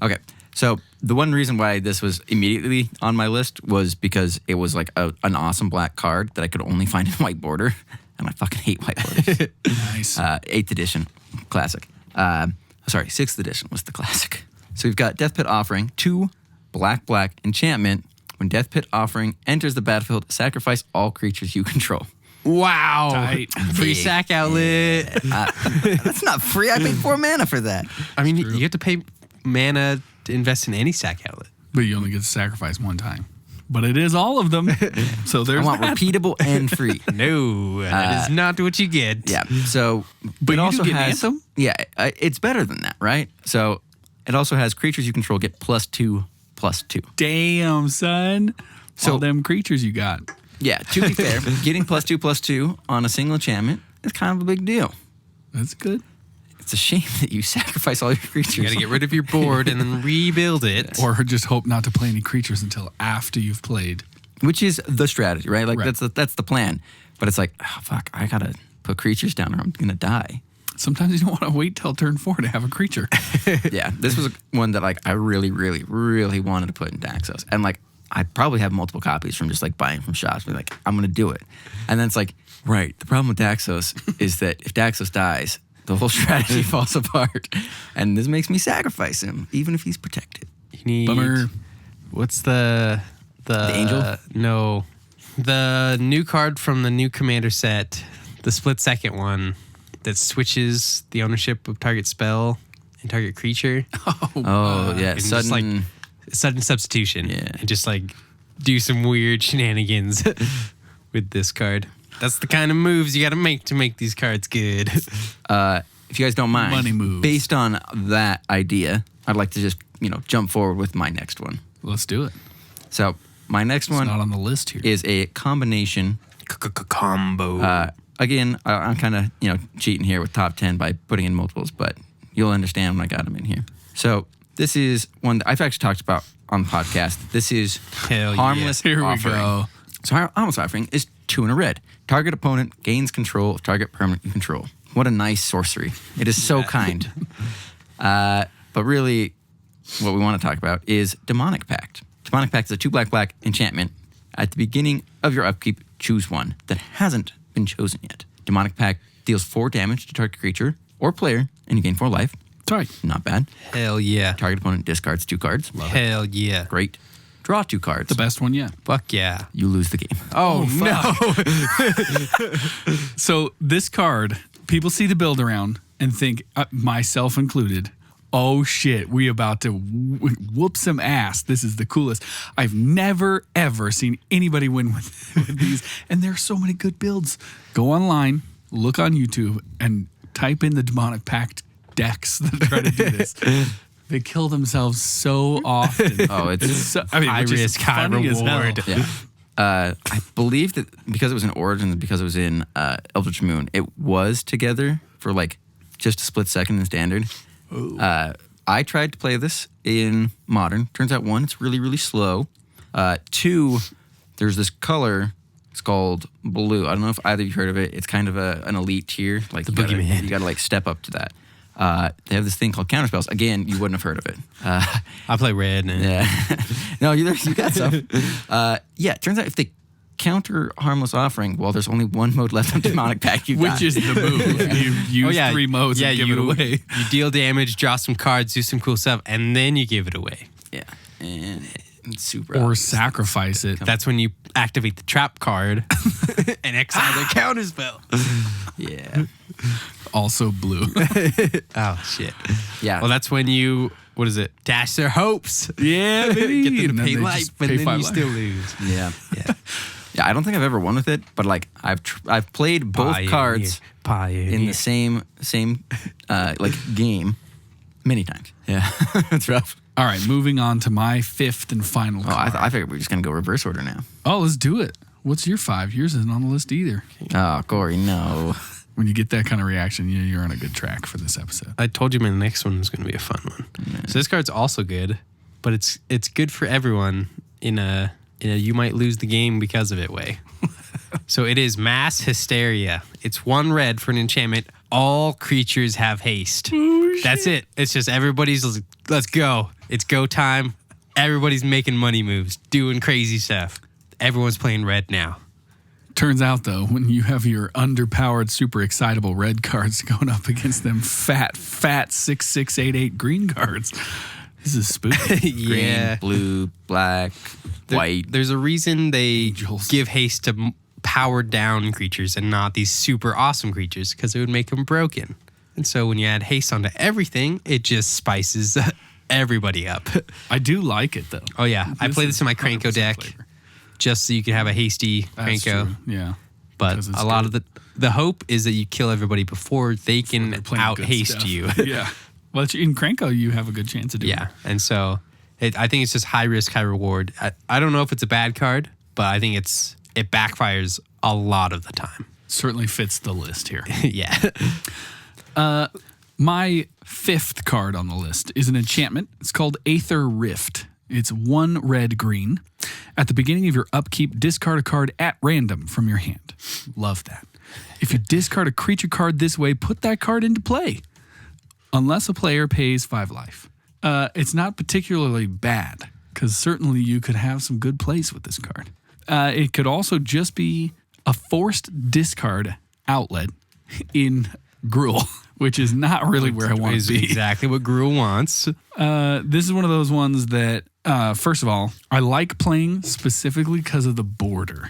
Speaker 2: Okay, so the one reason why this was immediately on my list was because it was like an awesome black card that I could only find in white border, and I fucking hate white borders.
Speaker 1: Nice.
Speaker 2: 8th edition, classic. Sorry, 6th edition was the classic. So we've got Death Pit Offering, 2 black enchantment. When Death Pit Offering enters the battlefield, sacrifice all creatures you control.
Speaker 3: Wow.
Speaker 1: Tight.
Speaker 3: Free sack outlet.
Speaker 2: That's not free. I paid 4 mana for that.
Speaker 3: I mean, you have to pay mana to invest in any sack outlet.
Speaker 1: But you only get to sacrifice one time. But it is all of them. So
Speaker 2: I
Speaker 1: there's
Speaker 2: want
Speaker 1: that.
Speaker 2: repeatable and free.
Speaker 3: No, that is not what you get.
Speaker 2: Yeah. So,
Speaker 1: But
Speaker 2: it
Speaker 1: you
Speaker 2: also
Speaker 1: do get
Speaker 2: has
Speaker 1: Anthem?
Speaker 2: Yeah, it's better than that, right? So it also has creatures you control get +2/+2.
Speaker 1: Damn, son.
Speaker 2: So-
Speaker 1: All them creatures you got.
Speaker 2: Yeah. To be fair, getting +2/+2 on a single enchantment is kind of a big deal.
Speaker 1: That's good.
Speaker 2: It's a shame that you sacrifice all your creatures.
Speaker 3: You got to get rid of your board and then rebuild it.
Speaker 1: Or just hope not to play any creatures until after you've played.
Speaker 2: Which is the strategy, right? Like
Speaker 1: Right.
Speaker 2: that's the plan. But it's like, oh, fuck, I gotta put creatures down or I'm gonna die.
Speaker 1: Sometimes you don't want to wait till turn 4 to have a creature.
Speaker 2: Yeah, this was one that like I really, really, really wanted to put in Daxos, and like I probably have multiple copies from just like buying from shops. But like I'm gonna do it, and then it's like, right. The problem with Daxos is that if Daxos dies, the whole strategy falls apart, and this makes me sacrifice him, even if he's protected.
Speaker 3: You need.
Speaker 1: Bummer.
Speaker 3: What's the
Speaker 2: angel?
Speaker 3: No, the new card from the new commander set, the split second one that switches the ownership of target spell and target creature.
Speaker 2: Oh yeah,
Speaker 3: And just, like,
Speaker 2: sudden.
Speaker 3: Sudden substitution.
Speaker 2: Yeah.
Speaker 3: And just like do some weird shenanigans with this card. That's the kind of moves you got to make these cards good.
Speaker 2: If you guys don't mind,
Speaker 1: Money moves.
Speaker 2: based on that idea, I'd like to just jump forward with my next one.
Speaker 1: Let's do it.
Speaker 2: So my next
Speaker 1: It's
Speaker 2: one
Speaker 1: not on the list here.
Speaker 2: is a combination.
Speaker 3: Combo.
Speaker 2: Again, I'm kind of cheating here with top 10 by putting in multiples, but you'll understand when I got them in here. So this is one that I've actually talked about on the podcast. This is
Speaker 3: Hell yeah.
Speaker 2: Harmless
Speaker 1: Here we
Speaker 2: Offering.
Speaker 1: go.
Speaker 2: So Harmless Offering is 2 and a red. Target opponent gains control of target permanent you control. What a nice sorcery. It is so kind. But really, what we want to talk about is Demonic Pact. Demonic Pact is a 2 black enchantment. At the beginning of your upkeep, choose one that hasn't been chosen yet. Demonic Pact deals 4 damage to target creature or player, and you gain 4 life.
Speaker 1: That's right.
Speaker 2: Not bad.
Speaker 3: Hell yeah.
Speaker 2: Target opponent discards 2 cards.
Speaker 3: Hell yeah.
Speaker 2: Great. Draw 2 cards.
Speaker 1: The best one yet.
Speaker 3: Fuck yeah.
Speaker 2: You lose the game.
Speaker 3: Oh, no.
Speaker 1: So this card, people see the build around and think, myself included, oh shit, we about to whoop some ass. This is the coolest. I've never, ever seen anybody win with these. And there are so many good builds. Go online, look on YouTube, and type in the Demonic Pact decks that try to do this. They kill themselves so often.
Speaker 2: Oh, it's
Speaker 1: so,
Speaker 3: high risk, high reward.
Speaker 2: yeah. I believe that because it was in Origins, because it was in Eldritch Moon, it was together for like just a split second in Standard. I tried to play this in Modern. Turns out 1, it's really, really slow. 2, there's this color. It's called Blue. I don't know if either of you heard of it. It's kind of an elite tier. Like the
Speaker 3: Boogeyman.
Speaker 2: You got to like step up to that. They have this thing called counterspells. Again, you wouldn't have heard of it.
Speaker 3: I play red. And
Speaker 2: Yeah. No, you got some. Yeah, it turns out if they counter Harmless Offering, well, there's only 1 mode left on Demonic Pact.
Speaker 1: Which is the move. You use 3 modes and give it away.
Speaker 3: You deal damage, draw some cards, do some cool stuff, and then you give it away.
Speaker 2: Yeah. And it's super
Speaker 1: Or
Speaker 2: obvious.
Speaker 1: sacrifice it.
Speaker 3: That's when you activate the trap card and exile the counterspell.
Speaker 2: Yeah.
Speaker 1: Also blue.
Speaker 3: Oh, shit.
Speaker 2: Yeah.
Speaker 3: Well, that's when you, what is it? Dash their hopes.
Speaker 1: Yeah, baby.
Speaker 3: Get them
Speaker 1: And
Speaker 3: to
Speaker 1: then
Speaker 3: pay
Speaker 1: they
Speaker 3: life,
Speaker 1: just
Speaker 3: but
Speaker 1: pay
Speaker 3: then
Speaker 1: 5
Speaker 3: you
Speaker 1: life.
Speaker 3: still lose.
Speaker 2: Yeah.
Speaker 3: Yeah.
Speaker 2: Yeah, I don't think I've ever won with it, but like I've played both cards in the same like game many times. Yeah. It's rough.
Speaker 1: All right, moving on to my 5th and final
Speaker 2: Oh,
Speaker 1: card.
Speaker 2: I figured we were just gonna go reverse order now.
Speaker 1: Oh, let's do it. What's your 5? Yours isn't on the list either.
Speaker 2: Oh, Cory, no.
Speaker 1: When you get that kind of reaction, you're on a good track for this episode.
Speaker 3: I told you my next one was going to be a fun one. So this card's also good, but it's good for everyone in a you might lose the game because of it way. So it is Mass Hysteria. It's 1 red for an enchantment. All creatures have haste.
Speaker 1: Oh,
Speaker 3: That's it. It's just everybody's, let's go. It's go time. Everybody's making money moves, doing crazy stuff. Everyone's playing red now.
Speaker 1: Turns out, though, when you have your underpowered, super excitable red cards going up against them fat 6/6/8/8 green cards, this is spooky.
Speaker 3: Yeah.
Speaker 2: Green, blue, black, white.
Speaker 3: There's a reason they
Speaker 1: Angels.
Speaker 3: give haste to powered down creatures and not these super awesome creatures because it would make them broken. And so when you add haste onto everything, it just spices everybody up.
Speaker 1: I do like it, though.
Speaker 3: Oh, yeah. I play this in my Cranko
Speaker 1: 100%
Speaker 3: deck
Speaker 1: flavor.
Speaker 3: just so you can have a hasty
Speaker 1: That's
Speaker 3: Cranko.
Speaker 1: true. Yeah.
Speaker 3: But
Speaker 1: Because it's
Speaker 3: a lot
Speaker 1: good.
Speaker 3: of the hope is that you kill everybody before they
Speaker 1: They're
Speaker 3: can
Speaker 1: playing
Speaker 3: out
Speaker 1: good
Speaker 3: haste
Speaker 1: stuff.
Speaker 3: you.
Speaker 1: Yeah. Well, in Cranko, you have a good chance of doing
Speaker 3: Yeah. And so I think it's just high risk, high reward. I don't know if it's a bad card, but I think it backfires a lot of the time.
Speaker 1: Certainly fits the list here.
Speaker 3: Yeah.
Speaker 1: My 5th card on the list is an enchantment. It's called Aether Rift. It's 1 red green. At the beginning of your upkeep, discard a card at random from your hand. Love that. If you discard a creature card this way, put that card into play. Unless a player pays 5 life. It's not particularly bad, because certainly you could have some good plays with this card. It could also just be a forced discard outlet in Gruul, which is not really where I want
Speaker 3: Is
Speaker 1: to be.
Speaker 3: exactly what Gruul wants.
Speaker 1: This is one of those ones that, first of all, I like playing specifically because of the border.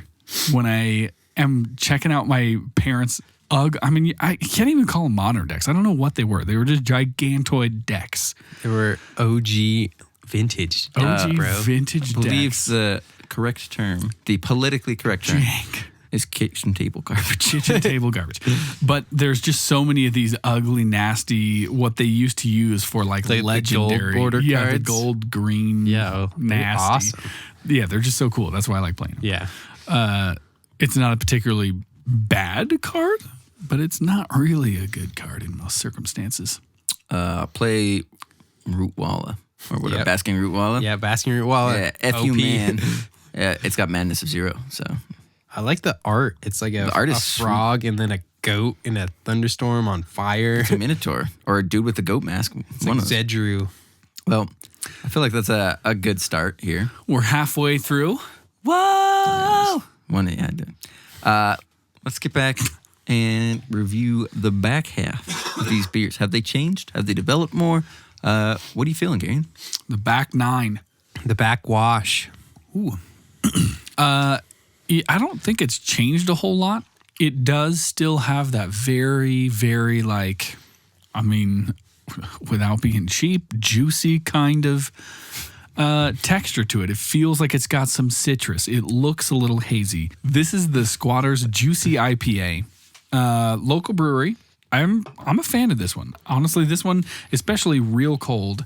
Speaker 1: When I am checking out my parents' I can't even call them modern decks. I don't know what they were. They were just gigantoid decks.
Speaker 3: They were OG vintage.
Speaker 1: OG
Speaker 3: bro.
Speaker 1: vintage
Speaker 2: I believe
Speaker 1: decks.
Speaker 2: the correct term, the politically correct term,
Speaker 1: Jank.
Speaker 2: is kitchen table garbage.
Speaker 1: Kitchen table garbage. But there's just so many of these ugly, nasty, what they used to use for like
Speaker 3: The gold
Speaker 1: legendary
Speaker 3: border
Speaker 1: the
Speaker 3: cards?
Speaker 1: gold, green,
Speaker 3: Yeah, they're
Speaker 1: nasty.
Speaker 3: awesome.
Speaker 1: Yeah, they're just so cool. That's why I like playing them.
Speaker 3: Yeah.
Speaker 1: It's not a particularly bad card, but it's not really a good card in most circumstances.
Speaker 2: Play Rootwalla. Or what,
Speaker 3: Yep.
Speaker 2: Basking Rootwalla?
Speaker 3: Yeah, Basking Root Wallet.
Speaker 2: Yeah, F you,
Speaker 3: OP.
Speaker 2: man. Yeah, it's got Madness of 0, so.
Speaker 3: I like the art. It's like a,
Speaker 2: The art
Speaker 3: a
Speaker 2: is
Speaker 3: frog and then a goat in a thunderstorm on fire.
Speaker 2: It's a Minotaur. Or a dude with a goat mask.
Speaker 3: It's like Zedru.
Speaker 2: Well, I feel like that's a good start here.
Speaker 1: We're halfway through.
Speaker 2: Whoa! One, yeah, I did. Let's get back and review the back half. with these beers? Have they changed? Have they developed more? What are you feeling, Garion?
Speaker 1: The back 9.
Speaker 3: The backwash.
Speaker 1: Ooh. I don't think it's changed a whole lot. It does still have that very, very without being cheap, juicy kind of texture to it. It feels like it's got some citrus. It looks a little hazy. This is the Squatter's Juicy IPA. Local brewery. I'm a fan of this one. Honestly, this one, especially real cold,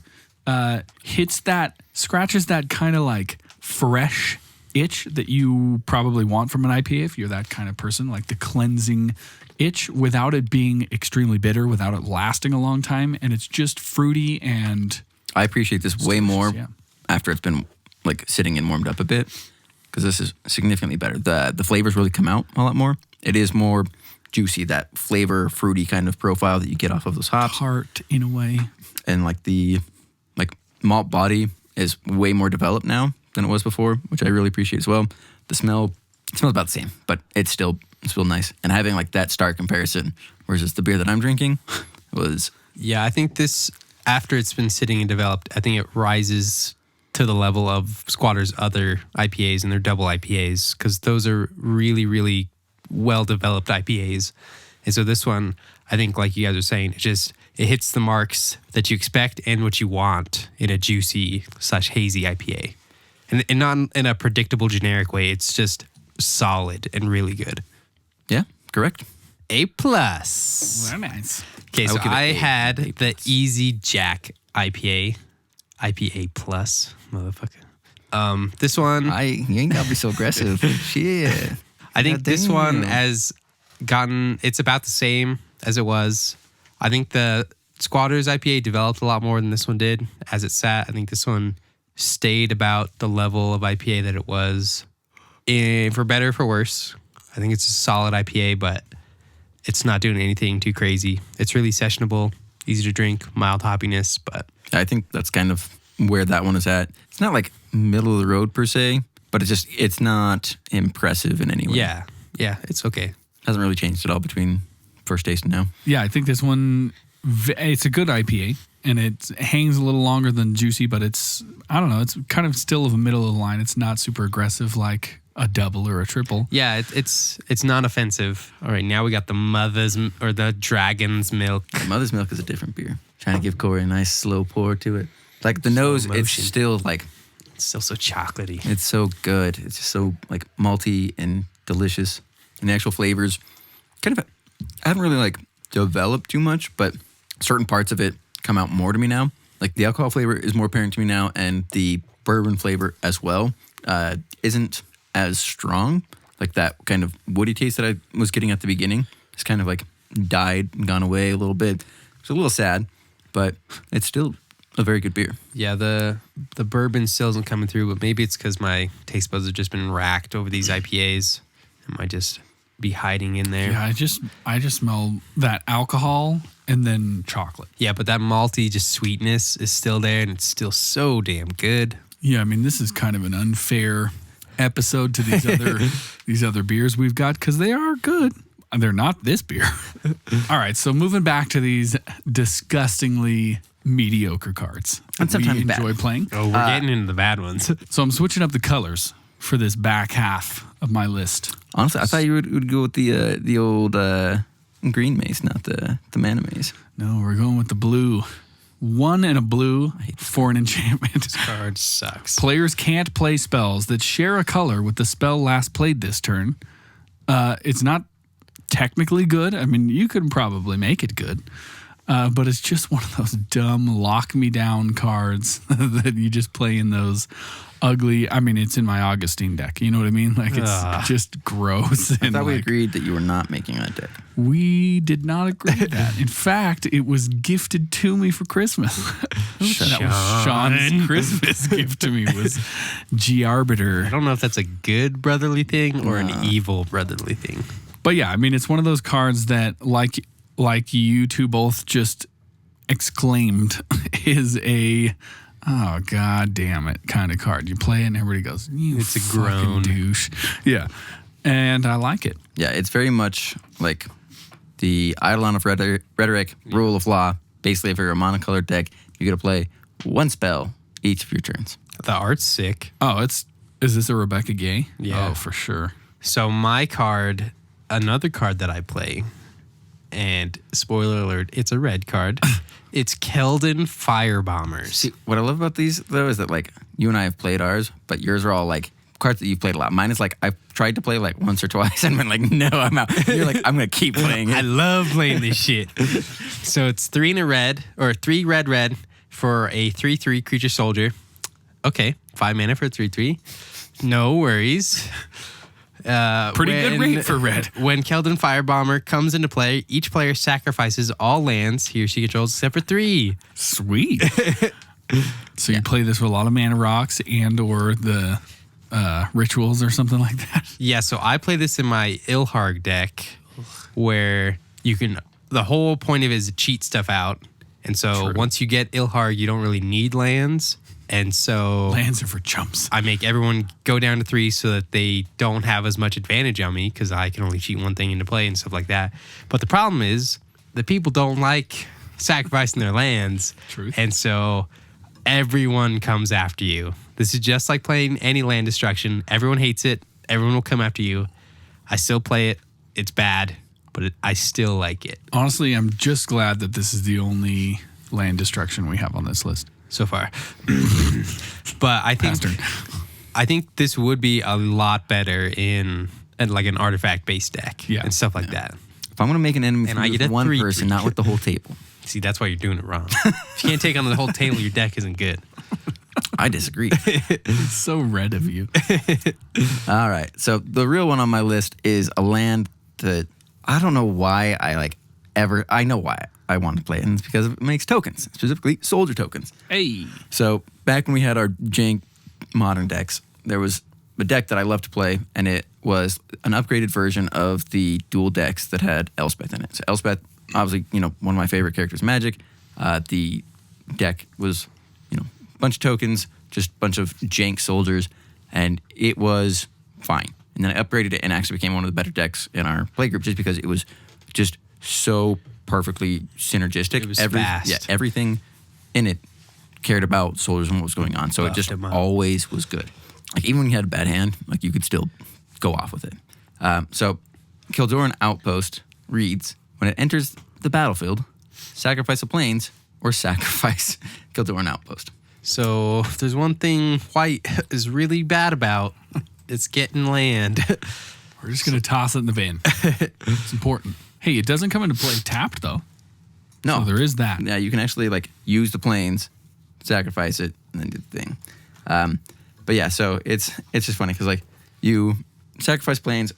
Speaker 1: scratches that kind of like fresh itch that you probably want from an IPA if you're that kind of person, like the cleansing itch without it being extremely bitter, without it lasting a long time. And it's just fruity and...
Speaker 2: I appreciate this way more after it's been like sitting and warmed up a bit, because this is significantly better. The flavors really come out a lot more. It is more juicy, that flavor, fruity kind of profile that you get off of those hops.
Speaker 1: Tart in a way.
Speaker 2: And like the malt body is way more developed now than it was before, which I really appreciate as well. The smells about the same, but it's still nice. And having like that stark comparison versus the beer that I'm drinking was...
Speaker 3: Yeah, I think this, after it's been sitting and developed, I think it rises to the level of Squatter's other IPAs and their double IPAs, because those are really, really well-developed IPAs. And so this one, I think, like you guys are saying, it hits the marks that you expect and what you want in a juicy/hazy IPA. And not in a predictable, generic way. It's just solid and really good.
Speaker 2: Yeah, correct.
Speaker 3: A+.
Speaker 1: Very nice.
Speaker 3: Okay, so I had
Speaker 2: A+.
Speaker 3: the Easy Jack IPA. IPA+, motherfucker. This one...
Speaker 2: You ain't gotta be so aggressive. Shit.
Speaker 3: I think
Speaker 2: God
Speaker 3: this
Speaker 2: damn.
Speaker 3: one has gotten... It's about the same as it was. I think the Squatter's IPA developed a lot more than this one did as it sat. I think this one stayed about the level of IPA that it was, for better or for worse. I think it's a solid IPA, but it's not doing anything too crazy. It's really sessionable, easy to drink, mild hoppiness, but...
Speaker 2: I think that's kind of where that one is at. It's not like middle of the road per se, but it's not impressive in any way.
Speaker 3: Yeah, it's okay.
Speaker 2: Hasn't really changed at all between first taste and now.
Speaker 1: Yeah, I think this one, it's a good IPA, and it hangs a little longer than Juicy, but it's kind of still of a middle of the line. It's not super aggressive like a double or a triple.
Speaker 3: Yeah, it's non-offensive. All right, now we got the Dragon's Milk.
Speaker 2: Mother's Milk is a different beer. Trying to give Cory a nice slow pour to it. Like the nose, it's
Speaker 3: motion.
Speaker 2: still like...
Speaker 3: It's still so chocolatey.
Speaker 2: It's so good. It's just so like malty and delicious. And the actual flavors, kind of, I haven't really like developed too much, but certain parts of it come out more to me now. Like the alcohol flavor is more apparent to me now, and the bourbon flavor as well isn't as strong. Like that kind of woody taste that I was getting at the beginning, it's kind of like died and gone away a little bit. It's a little sad, but it's still a very good beer.
Speaker 3: Yeah, the bourbon still isn't coming through, but maybe it's because my taste buds have just been racked over these IPAs. It might just be hiding in there.
Speaker 1: Yeah, I just smell that alcohol and then chocolate.
Speaker 3: Yeah, but that malty just sweetness is still there, and it's still so damn good.
Speaker 1: Yeah, I mean, this is kind of an unfair episode to these other beers we've got, because they are good. They're not this beer. All right, so moving back to these disgustingly mediocre cards
Speaker 2: And sometimes
Speaker 1: we enjoy
Speaker 2: bad.
Speaker 1: playing.
Speaker 3: Oh, we're getting into the bad ones.
Speaker 1: So I'm switching up the colors for this back half of my list.
Speaker 2: Honestly, I thought you would go with the old green mace, not the mana mace.
Speaker 1: No, we're going with the blue. 1 and a blue for an enchantment.
Speaker 3: This card sucks.
Speaker 1: Players can't play spells that share a color with the spell last played this turn. It's not technically good. I mean, you could probably make it good. But it's just one of those dumb lock me down cards that you just play in those ugly. I mean, it's in my Augustine deck. You know what I mean? Like, it's just gross.
Speaker 2: I thought we agreed that you were not making that deck.
Speaker 1: We did not agree to that. In fact, it was gifted to me for Christmas. That was Sean's Christmas gift to me was G-Arbiter.
Speaker 3: I don't know if that's a good brotherly thing or an evil brotherly thing.
Speaker 1: But yeah, I mean, it's one of those cards that, like you two both just exclaimed, is a oh god damn it kind of card. You play it and everybody goes, you
Speaker 3: It's a
Speaker 1: fucking
Speaker 3: groan.
Speaker 1: douche. Yeah, and I like it.
Speaker 2: Yeah, it's very much like the Eidolon of Rhetoric, Rule of Law. Basically, if you're a monocolored deck, you get to play one spell each of your turns.
Speaker 3: The art's sick.
Speaker 1: Oh, is this a Rebecca Gay?
Speaker 3: Yeah.
Speaker 1: Oh, for sure.
Speaker 3: So my card, another card that I play, and spoiler alert, it's a red card. It's Keldon Firebombers.
Speaker 2: See, what I love about these, though, is that, like, you and I have played ours, but yours are all, like, cards that you've played a lot. Mine is, like, I've tried to play, like, once or twice and been like, no, I'm out. And you're like, I'm going to keep playing
Speaker 3: I
Speaker 2: it.
Speaker 3: love playing this shit. So it's 3 and a red, or 3 red for a 3/3 creature soldier. Okay, 5 mana for a 3/3. No worries.
Speaker 1: Pretty good rate for red.
Speaker 3: When Keldon Firebomber comes into play, each player sacrifices all lands he or she controls except for 3.
Speaker 1: Sweet. So you play this with a lot of mana rocks and or the rituals or something like that?
Speaker 3: Yeah, so I play this in my Ilharg deck where you can, the whole point of it is to cheat stuff out. And so once you get Ilharg, you don't really need lands. And so
Speaker 1: Lands are for chumps.
Speaker 3: I make everyone go down to 3 so that they don't have as much advantage on me because I can only cheat one thing into play and stuff like that. But the problem is the people don't like sacrificing their lands.
Speaker 1: Truth.
Speaker 3: And so everyone comes after you. This is just like playing any land destruction. Everyone hates it. Everyone will come after you. I still play it. It's bad, but I still like it
Speaker 1: Honestly, I'm just glad that this is the only land destruction we have on this list.
Speaker 3: so far. But I think this would be a lot better in like an artifact based deck and stuff like that.
Speaker 2: If I'm going to make an enemy
Speaker 3: And I get
Speaker 2: with
Speaker 3: a
Speaker 2: one
Speaker 3: 3/3.
Speaker 2: person, not with the whole table.
Speaker 3: See, that's why you're doing it wrong. If you can't take on the whole table, your deck isn't good.
Speaker 2: I disagree.
Speaker 1: It's so red of you.
Speaker 2: All right. So the real one on my list is a land that I don't know why I know why I want to play it, and it's because it makes tokens, specifically soldier tokens.
Speaker 1: Hey.
Speaker 2: So back when we had our jank modern decks, there was a deck that I loved to play, and it was an upgraded version of the dual decks that had Elspeth in it. So Elspeth, obviously, one of my favorite characters, Magic. The deck was, a bunch of tokens, just a bunch of jank soldiers, and it was fine. And then I upgraded it and actually became one of the better decks in our playgroup just because it was just so perfectly synergistic.
Speaker 3: It was fast.
Speaker 2: Yeah, everything in it cared about soldiers and what was going on. So it just always was good. Like even when you had a bad hand, like you could still go off with it. So Kildoran Outpost reads, when it enters the battlefield, sacrifice a plains or sacrifice Kildoran Outpost.
Speaker 3: So if there's one thing white is really bad about, it's getting land.
Speaker 1: We're just going to toss it in the bin. It's important. Hey, it doesn't come into play tapped, though.
Speaker 2: No.
Speaker 1: So there is that.
Speaker 2: Yeah, you can actually use the plains, sacrifice it, and then do the thing. But yeah, so it's just funny because you sacrifice plains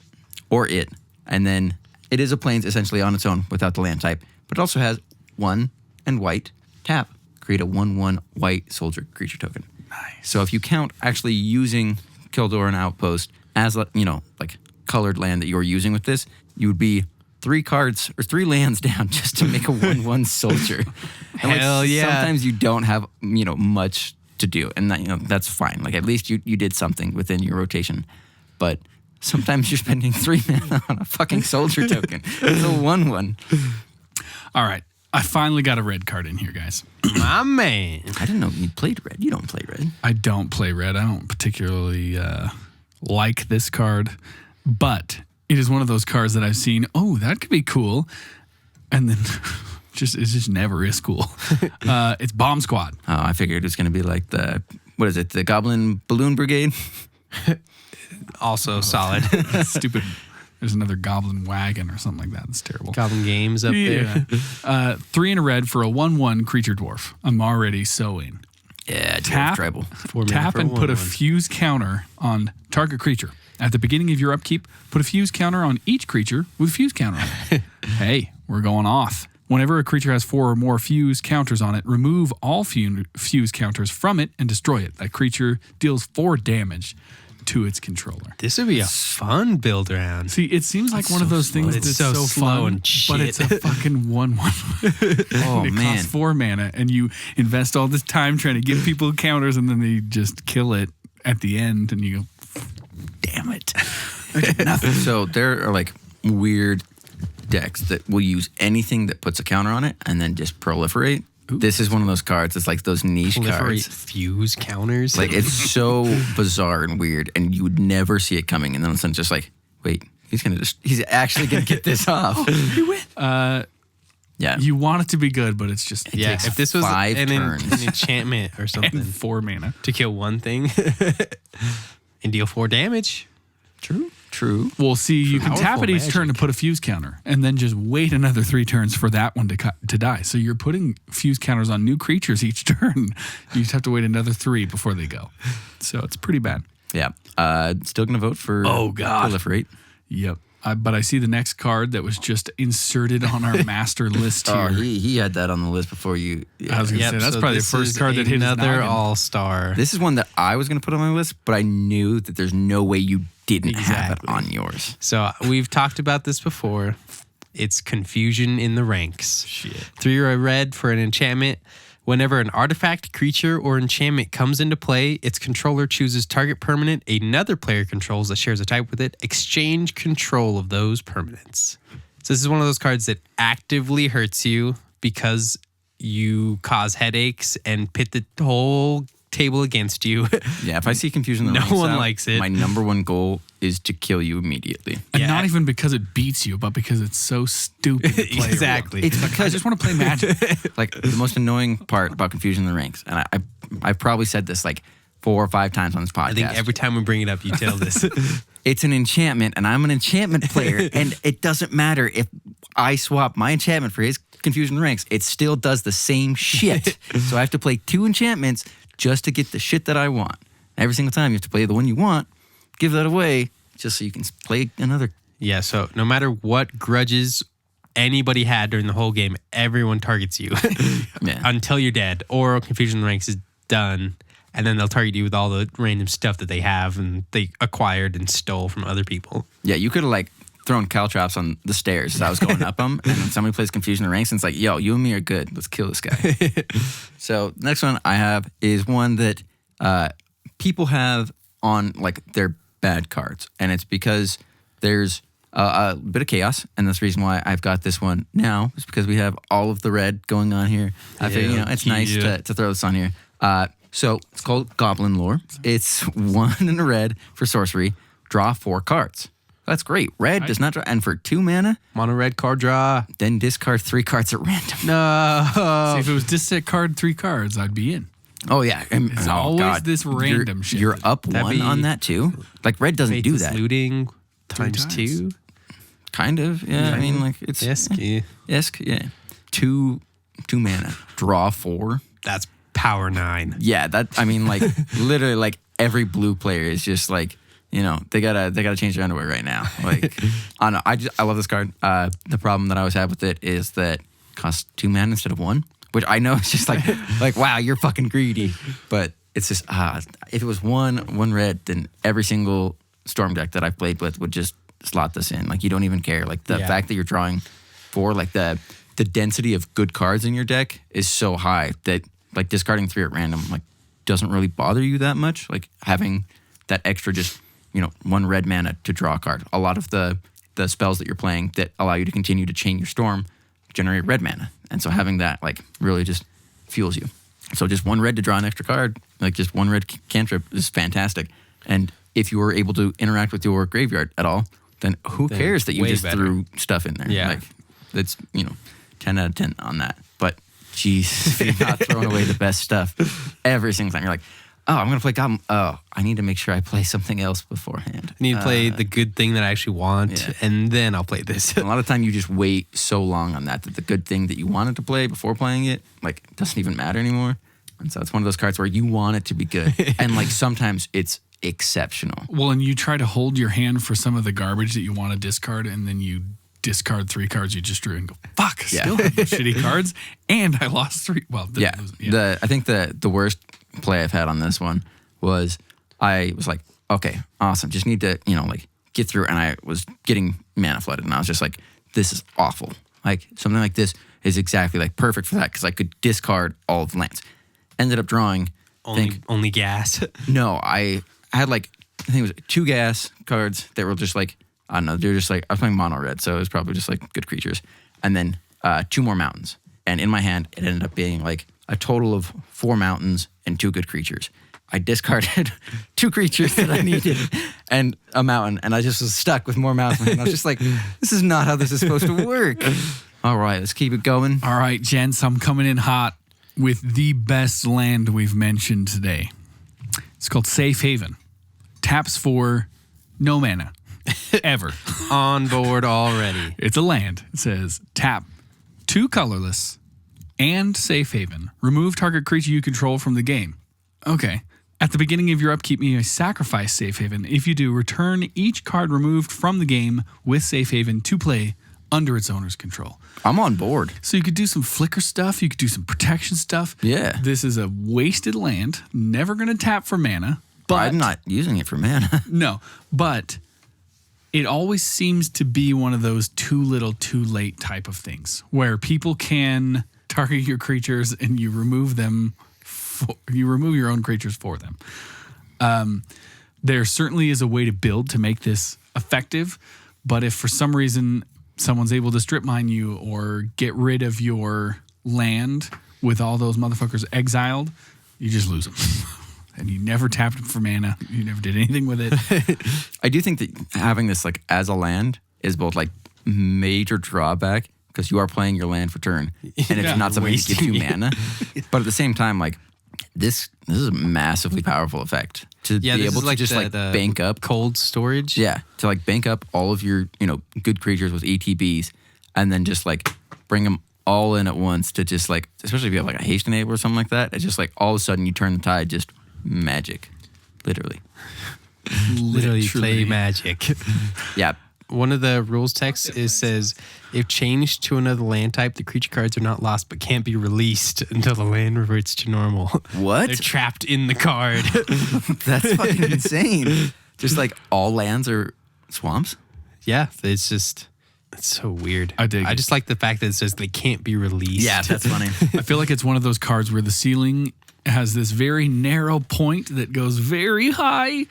Speaker 2: or it, and then it is a plains essentially on its own without the land type, but it also has 1 and white tap. Create a 1/1 white soldier creature token.
Speaker 1: Nice.
Speaker 2: So if you count actually using Kildoran Outpost as colored land that you're using with this, you would be 3 cards or 3 lands down just to make a 1/1 soldier. And
Speaker 3: Hell yeah.
Speaker 2: Sometimes you don't have much to do, and that's fine. At least you did something within your rotation, but sometimes you're spending 3 mana on a fucking soldier token. It's a 1/1.
Speaker 1: All right. I finally got a red card in here, guys.
Speaker 3: My man.
Speaker 2: I didn't know you played red. You don't play red.
Speaker 1: I don't play red. I don't particularly like this card, but it is one of those cards that I've seen, oh, that could be cool. And then it just never is cool. It's Bomb Squad.
Speaker 2: Oh, I figured it was going to be the Goblin Balloon Brigade?
Speaker 3: Also solid.
Speaker 1: Stupid. There's another Goblin Wagon or something like that. It's terrible.
Speaker 3: Goblin Games up there.
Speaker 1: 3 and a red for a 1/1 creature dwarf. I'm already so in.
Speaker 2: Yeah,
Speaker 1: Tap,
Speaker 2: tribal.
Speaker 3: 4 mana
Speaker 1: tap
Speaker 3: for
Speaker 1: and put a
Speaker 3: 1/1.
Speaker 1: fuse counter on target creature. At the beginning of your upkeep, put a fuse counter on each creature with a fuse counter on it. Hey, we're going off. Whenever a creature has 4 or more fuse counters on it, remove all fuse counters from it and destroy it. That creature deals 4 damage to its controller.
Speaker 3: This would be a fun build round.
Speaker 1: See, it seems like one of those things
Speaker 3: It's
Speaker 1: that's
Speaker 3: so
Speaker 1: so
Speaker 3: slow
Speaker 1: fun,
Speaker 3: and
Speaker 1: but it's a fucking 1/1.
Speaker 2: Oh,
Speaker 1: It
Speaker 2: man.
Speaker 1: costs 4 mana, and you invest all this time trying to give people counters, and then they just kill it at the end, and you go, damn it.
Speaker 2: So there are weird decks that will use anything that puts a counter on it and then just proliferate. This is one of those cards. It's like those niche cards.
Speaker 3: Fuse counters.
Speaker 2: Like, it's so bizarre and weird, and you would never see it coming. And then all of a sudden, just like, wait, he's actually gonna get this off.
Speaker 1: You win.
Speaker 2: Yeah.
Speaker 1: You want it to be good, but it's just
Speaker 3: yeah, if this was
Speaker 2: 5
Speaker 3: an
Speaker 2: turns.
Speaker 3: enchantment or something,
Speaker 1: 4 mana.
Speaker 3: to kill one thing and deal 4 damage.
Speaker 2: True.
Speaker 1: Well, see, you can tap
Speaker 3: Powerful
Speaker 1: it each
Speaker 3: magic.
Speaker 1: turn to put a fuse counter, and then just wait another 3 turns for that one to die. So you're putting fuse counters on new creatures each turn. You just have to wait another 3 before they go. So it's pretty bad.
Speaker 2: Yeah. Still gonna vote for proliferate.
Speaker 1: Yep. But I see the next card that was just inserted on our master list here.
Speaker 2: Oh, he had that on the list before you.
Speaker 1: I was going to say, that's probably the first card that hit his
Speaker 3: another
Speaker 1: noggin.
Speaker 3: all-star.
Speaker 2: This is one that I was going to put on my list, but I knew that there's no way you didn't have it
Speaker 3: Exactly.
Speaker 2: on yours.
Speaker 3: So we've talked about this before. It's confusion in the ranks.
Speaker 1: Shit.
Speaker 3: 3 red for an enchantment. Whenever an artifact, creature, or enchantment comes into play, its controller chooses target permanent another player controls that shares a type with it. Exchange control of those permanents. So this is one of those cards that actively hurts you because you cause headaches and pit the whole table against you.
Speaker 2: Yeah, if I see confusion in the
Speaker 3: No
Speaker 2: ranks
Speaker 3: one
Speaker 2: out,
Speaker 3: likes it.
Speaker 2: My number one goal is to kill you immediately.
Speaker 1: And
Speaker 3: Yeah.
Speaker 1: not even because it beats you, but because it's so stupid to play.
Speaker 3: Exactly.
Speaker 2: It's
Speaker 1: I
Speaker 2: because
Speaker 1: just want to play Magic.
Speaker 2: like the most annoying part about confusion in the ranks, and I've probably said this like 4 or 5 times on this podcast.
Speaker 3: I think every time we bring it up, you tell this.
Speaker 2: It's an enchantment, and I'm an enchantment player, and it doesn't matter if I swap my enchantment for his confusion ranks. It still does the same shit. So I have to play 2 enchantments just to get the shit that I want. Every single time you have to play the one you want, give that away just so you can play another.
Speaker 3: Yeah, so no matter what grudges anybody had during the whole game, everyone targets you
Speaker 2: Yeah.
Speaker 3: until you're dead or confusion in the ranks is done. And then they'll target you with all the random stuff that they have and they acquired and stole from other people.
Speaker 2: Yeah, you could have like thrown caltrops on the stairs as I was going up them, and then somebody plays confusion in ranks, and it's like, yo, you and me are good. Let's kill this guy. So next one I have is one that people have on like their bad cards, and it's because there's a bit of chaos, and that's the reason why I've got this one now is because we have all of the red going on here. I figure, it's nice to throw this on here. So it's called Goblin Lore. It's 1 in a red for sorcery. Draw 4 cards. That's great. Red does not draw, and for 2 mana,
Speaker 3: Mono red card draw.
Speaker 2: then discard 3 cards at random.
Speaker 3: No.
Speaker 1: See, if it was discard 3 cards, I'd be in.
Speaker 2: Oh yeah,
Speaker 1: It's always this random shit.
Speaker 2: You're up
Speaker 3: That'd
Speaker 2: 1
Speaker 3: be
Speaker 2: on that too. Like red doesn't do
Speaker 3: Faithless
Speaker 2: that.
Speaker 3: Looting times
Speaker 1: times.
Speaker 3: 2.
Speaker 2: Kind of. Yeah. I mean, like it's
Speaker 3: Yes.
Speaker 2: Yeah. 2 mana. Draw 4.
Speaker 3: That's power 9.
Speaker 2: Yeah. That. I mean, like literally, like every blue player is just like, they gotta change their underwear right now. Like, I don't know. I love this card. The problem that I always have with it is that it costs 2 mana instead of 1, which I know it's just like wow, you're fucking greedy. But it's just if it was one red, then every single storm deck that I've played with would just slot this in. Like you don't even care. Like the fact that you're drawing 4, like the density of good cards in your deck is so high that like discarding 3 at random like doesn't really bother you that much. Like having that extra just 1 red mana to draw a card. A lot of the spells that you're playing that allow you to continue to chain your storm generate red mana, and so having that like really just fuels you. So just 1 red to draw an extra card, like just 1 red cantrip is fantastic. And if you were able to interact with your graveyard at all, then who cares that you
Speaker 3: way
Speaker 2: just
Speaker 3: better.
Speaker 2: threw stuff in there?
Speaker 3: Yeah.
Speaker 2: Like that's 10 out of 10 on that. But geez, if you're not throwing away the best stuff every single time, you're like, oh, I'm gonna play Goblin. Oh, I need to make sure I play something else beforehand.
Speaker 3: I need to play the good thing that I actually want,
Speaker 2: yeah.
Speaker 3: and then I'll play this.
Speaker 2: A lot of time you just wait so long on that the good thing that you wanted to play before playing it like doesn't even matter anymore. And so it's one of those cards where you want it to be good, and like sometimes it's exceptional.
Speaker 1: Well, and you try to hold your hand for some of the garbage that you want to discard, and then you discard 3 cards you just drew and go, fuck, still have those shitty cards, and I lost 3. Well,
Speaker 2: I think the worst play I've had on this one was I was like, okay, awesome, just need to like get through, and I was getting mana flooded, and I was just like, this is awful. Like something like this is exactly like perfect for that because I could discard all of the lands. Ended up drawing
Speaker 3: Only gas.
Speaker 2: No, I had like I think it was 2 gas cards that were just like I don't know. They're just like, I was playing mono red, so it was probably just like good creatures. And then 2 more mountains. And in my hand, it ended up being like a total of 4 mountains and 2 good creatures. I discarded 2 creatures that I needed and a mountain, and I just was stuck with more mountains. And I was just like, this is not how this is supposed to work. All right, let's keep it going.
Speaker 1: All right, gents, I'm coming in hot with the best land we've mentioned today. It's called Safe Haven. Taps for no mana, ever.
Speaker 3: On board already.
Speaker 1: It's a land. It says tap 2 colorless and Safe Haven. Remove target creature you control from the game. Okay. At the beginning of your upkeep, you may sacrifice Safe Haven. If you do, return each card removed from the game with Safe Haven to play under its owner's control.
Speaker 2: I'm on board.
Speaker 1: So you could do some flicker stuff. You could do some protection stuff.
Speaker 2: Yeah.
Speaker 1: This is a wasted land. Never going to tap for mana. But
Speaker 2: I'm not using it for mana.
Speaker 1: No, but it always seems to be one of those too little, too late type of things where people can target your creatures and you remove them. You remove your own creatures for them. There certainly is a way to build to make this effective, but if for some reason someone's able to strip mine you or get rid of your land with all those motherfuckers exiled, you just lose them. And you never tapped them for mana. You never did anything with it.
Speaker 2: I do think that having this like as a land is both like major drawback because you are playing your land for turn and it's not something that gives you mana. But at the same time, like this is a massively powerful effect to be able to just like bank up
Speaker 3: cold storage.
Speaker 2: Yeah, to like bank up all of your good creatures with ETBs and then just like bring them all in at once to just like, especially if you have like a haste enable or something like that. It's just like all of a sudden you turn the tide, just magic, literally.
Speaker 3: Literally play magic.
Speaker 2: Yeah.
Speaker 3: One of the rules texts says, if changed to another land type, the creature cards are not lost but can't be released until the land reverts to normal.
Speaker 2: What?
Speaker 3: They're trapped in the card.
Speaker 2: That's fucking insane. Just like all lands are swamps?
Speaker 3: Yeah, it's so weird.
Speaker 1: I dig it.
Speaker 3: I just like the fact that it says they can't be released.
Speaker 2: Yeah, that's funny.
Speaker 1: I feel like it's one of those cards where the ceiling has this very narrow point that goes very high,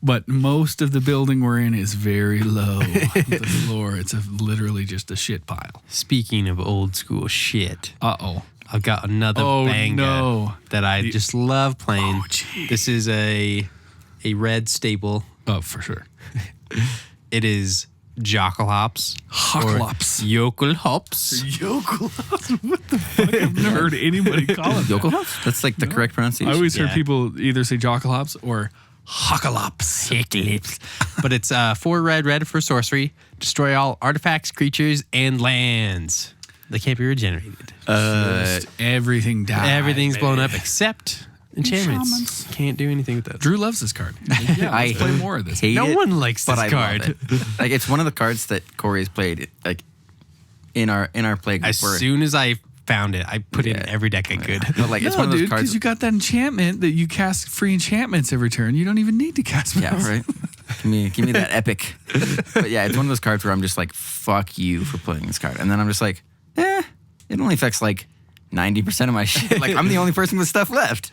Speaker 1: but most of the building we're in is very low. The floor, it's literally just a shit pile.
Speaker 3: Speaking of old school shit.
Speaker 1: Uh-oh.
Speaker 3: I've got another banger that I just love playing.
Speaker 1: Oh, geez.
Speaker 3: This is a red staple.
Speaker 1: Oh, for sure.
Speaker 3: It is Jockalops.
Speaker 1: Hockalops.
Speaker 3: Yokelhops.
Speaker 1: Yokelhops? What the fuck? I've never heard anybody call it that.
Speaker 2: Yokelhops? That's like the correct pronunciation.
Speaker 1: I always heard people either say Jockalops or Hockalops.
Speaker 3: But it's 4 red for sorcery. Destroy all artifacts, creatures, and lands. They can't be regenerated.
Speaker 1: Just everything dies.
Speaker 3: Everything's blown up except enchantments. Can't do anything with that.
Speaker 1: Drew loves this card. Yeah, let's play more of this.
Speaker 3: No one likes this card.
Speaker 2: Love it. Like it's one of the cards that Cory has played like in our play group.
Speaker 3: As soon as I found it, I put it in every deck I could.
Speaker 2: But like it's one of those cards
Speaker 1: because you got that enchantment that you cast free enchantments every turn. You don't even need to cast spells.
Speaker 2: Yeah, right. Give me that epic. But yeah, it's one of those cards where I'm just like, fuck you for playing this card. And then I'm just like, it only affects like 90% of my shit. Like I'm the only person with stuff left.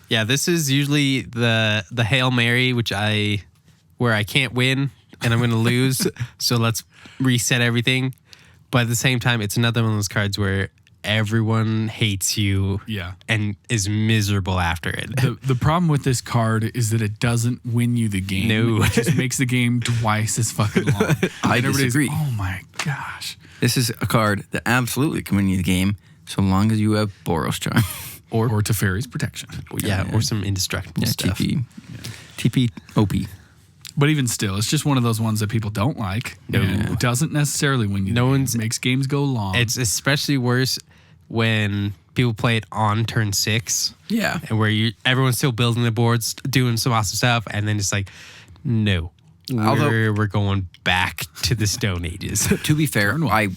Speaker 3: Yeah, this is usually the Hail Mary, where I can't win and I'm going to lose. So let's reset everything. But at the same time, it's another one of those cards where everyone hates you and is miserable after it.
Speaker 1: The problem with this card is that it doesn't win you the game.
Speaker 3: No.
Speaker 1: It just makes the game twice as fucking long.
Speaker 2: I disagree.
Speaker 1: Oh my gosh.
Speaker 2: This is a card that absolutely can win you the game so long as you have Boros Charm.
Speaker 1: Or Teferi's Protection.
Speaker 3: Or some indestructible stuff.
Speaker 2: TP OP.
Speaker 1: But even still, it's just one of those ones that people don't like.
Speaker 3: No.
Speaker 1: And it doesn't necessarily win you the game. It makes games go long.
Speaker 3: It's especially worse when people play it on turn 6.
Speaker 2: Yeah.
Speaker 3: And where everyone's still building the boards, doing some awesome stuff, and then it's like, no. We're going back to the Stone Ages.
Speaker 2: To be fair, I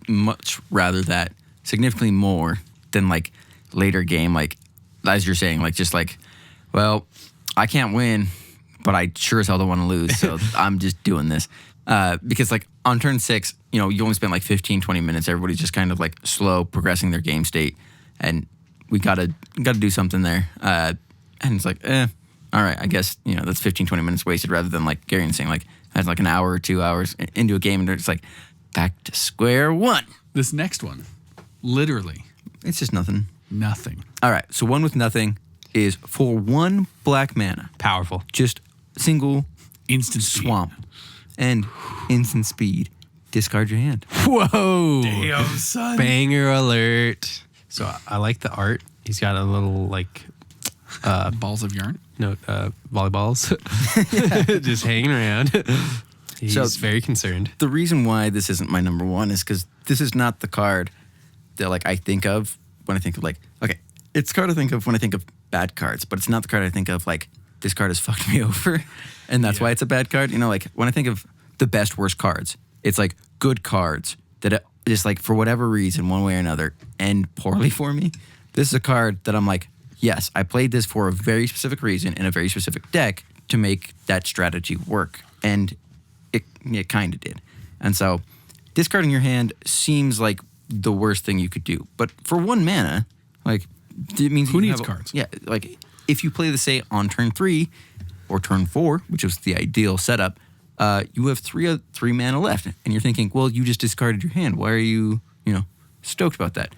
Speaker 2: much rather that significantly more than like later game, like as you're saying, like just like, well, I can't win, but I sure as hell don't want to lose, so I'm just doing this. Because like on turn 6, you only spend like 15, 20 minutes. Everybody's just kind of like slow progressing their game state, and we gotta do something there. And it's like, all right, I guess that's 15, 20 minutes wasted rather than like Garion saying like, Had like an hour or 2 hours into a game, and they're just like, back to square one.
Speaker 1: This next one, literally
Speaker 2: It's just nothing.
Speaker 1: nothing.
Speaker 2: All right, so one with nothing is for 1 black mana.
Speaker 3: Powerful.
Speaker 2: Just single
Speaker 1: Instant speed.
Speaker 2: swamp and instant speed. Discard your hand.
Speaker 3: Whoa.
Speaker 1: Damn, son.
Speaker 3: Banger alert. So I like the art. He's got a little like
Speaker 1: Balls of yarn.
Speaker 3: volleyballs just hanging around. He's
Speaker 2: So-
Speaker 3: very concerned.
Speaker 2: The reason why this isn't my number one is because this is not the card that like I think of when I think of like, okay, it's the card I think of when I think of bad cards, but it's not the card I think of like, this card has fucked me over, and that's why it's a bad card. You know, like when I think of the best worst cards, it's like good cards that just like for whatever reason, one way or another, end poorly for me. This is a card that I'm like, yes, I played this for a very specific reason in a very specific deck to make that strategy work, and it kind of did. And so, discarding your hand seems like the worst thing you could do, but for 1 mana, like it means
Speaker 1: Who
Speaker 2: you
Speaker 1: needs
Speaker 2: have
Speaker 1: cards?
Speaker 2: Yeah, like if you play the say on turn 3 or turn 4, which is the ideal setup, you have three mana left, and you're thinking, well, you just discarded your hand. Why are you stoked about that?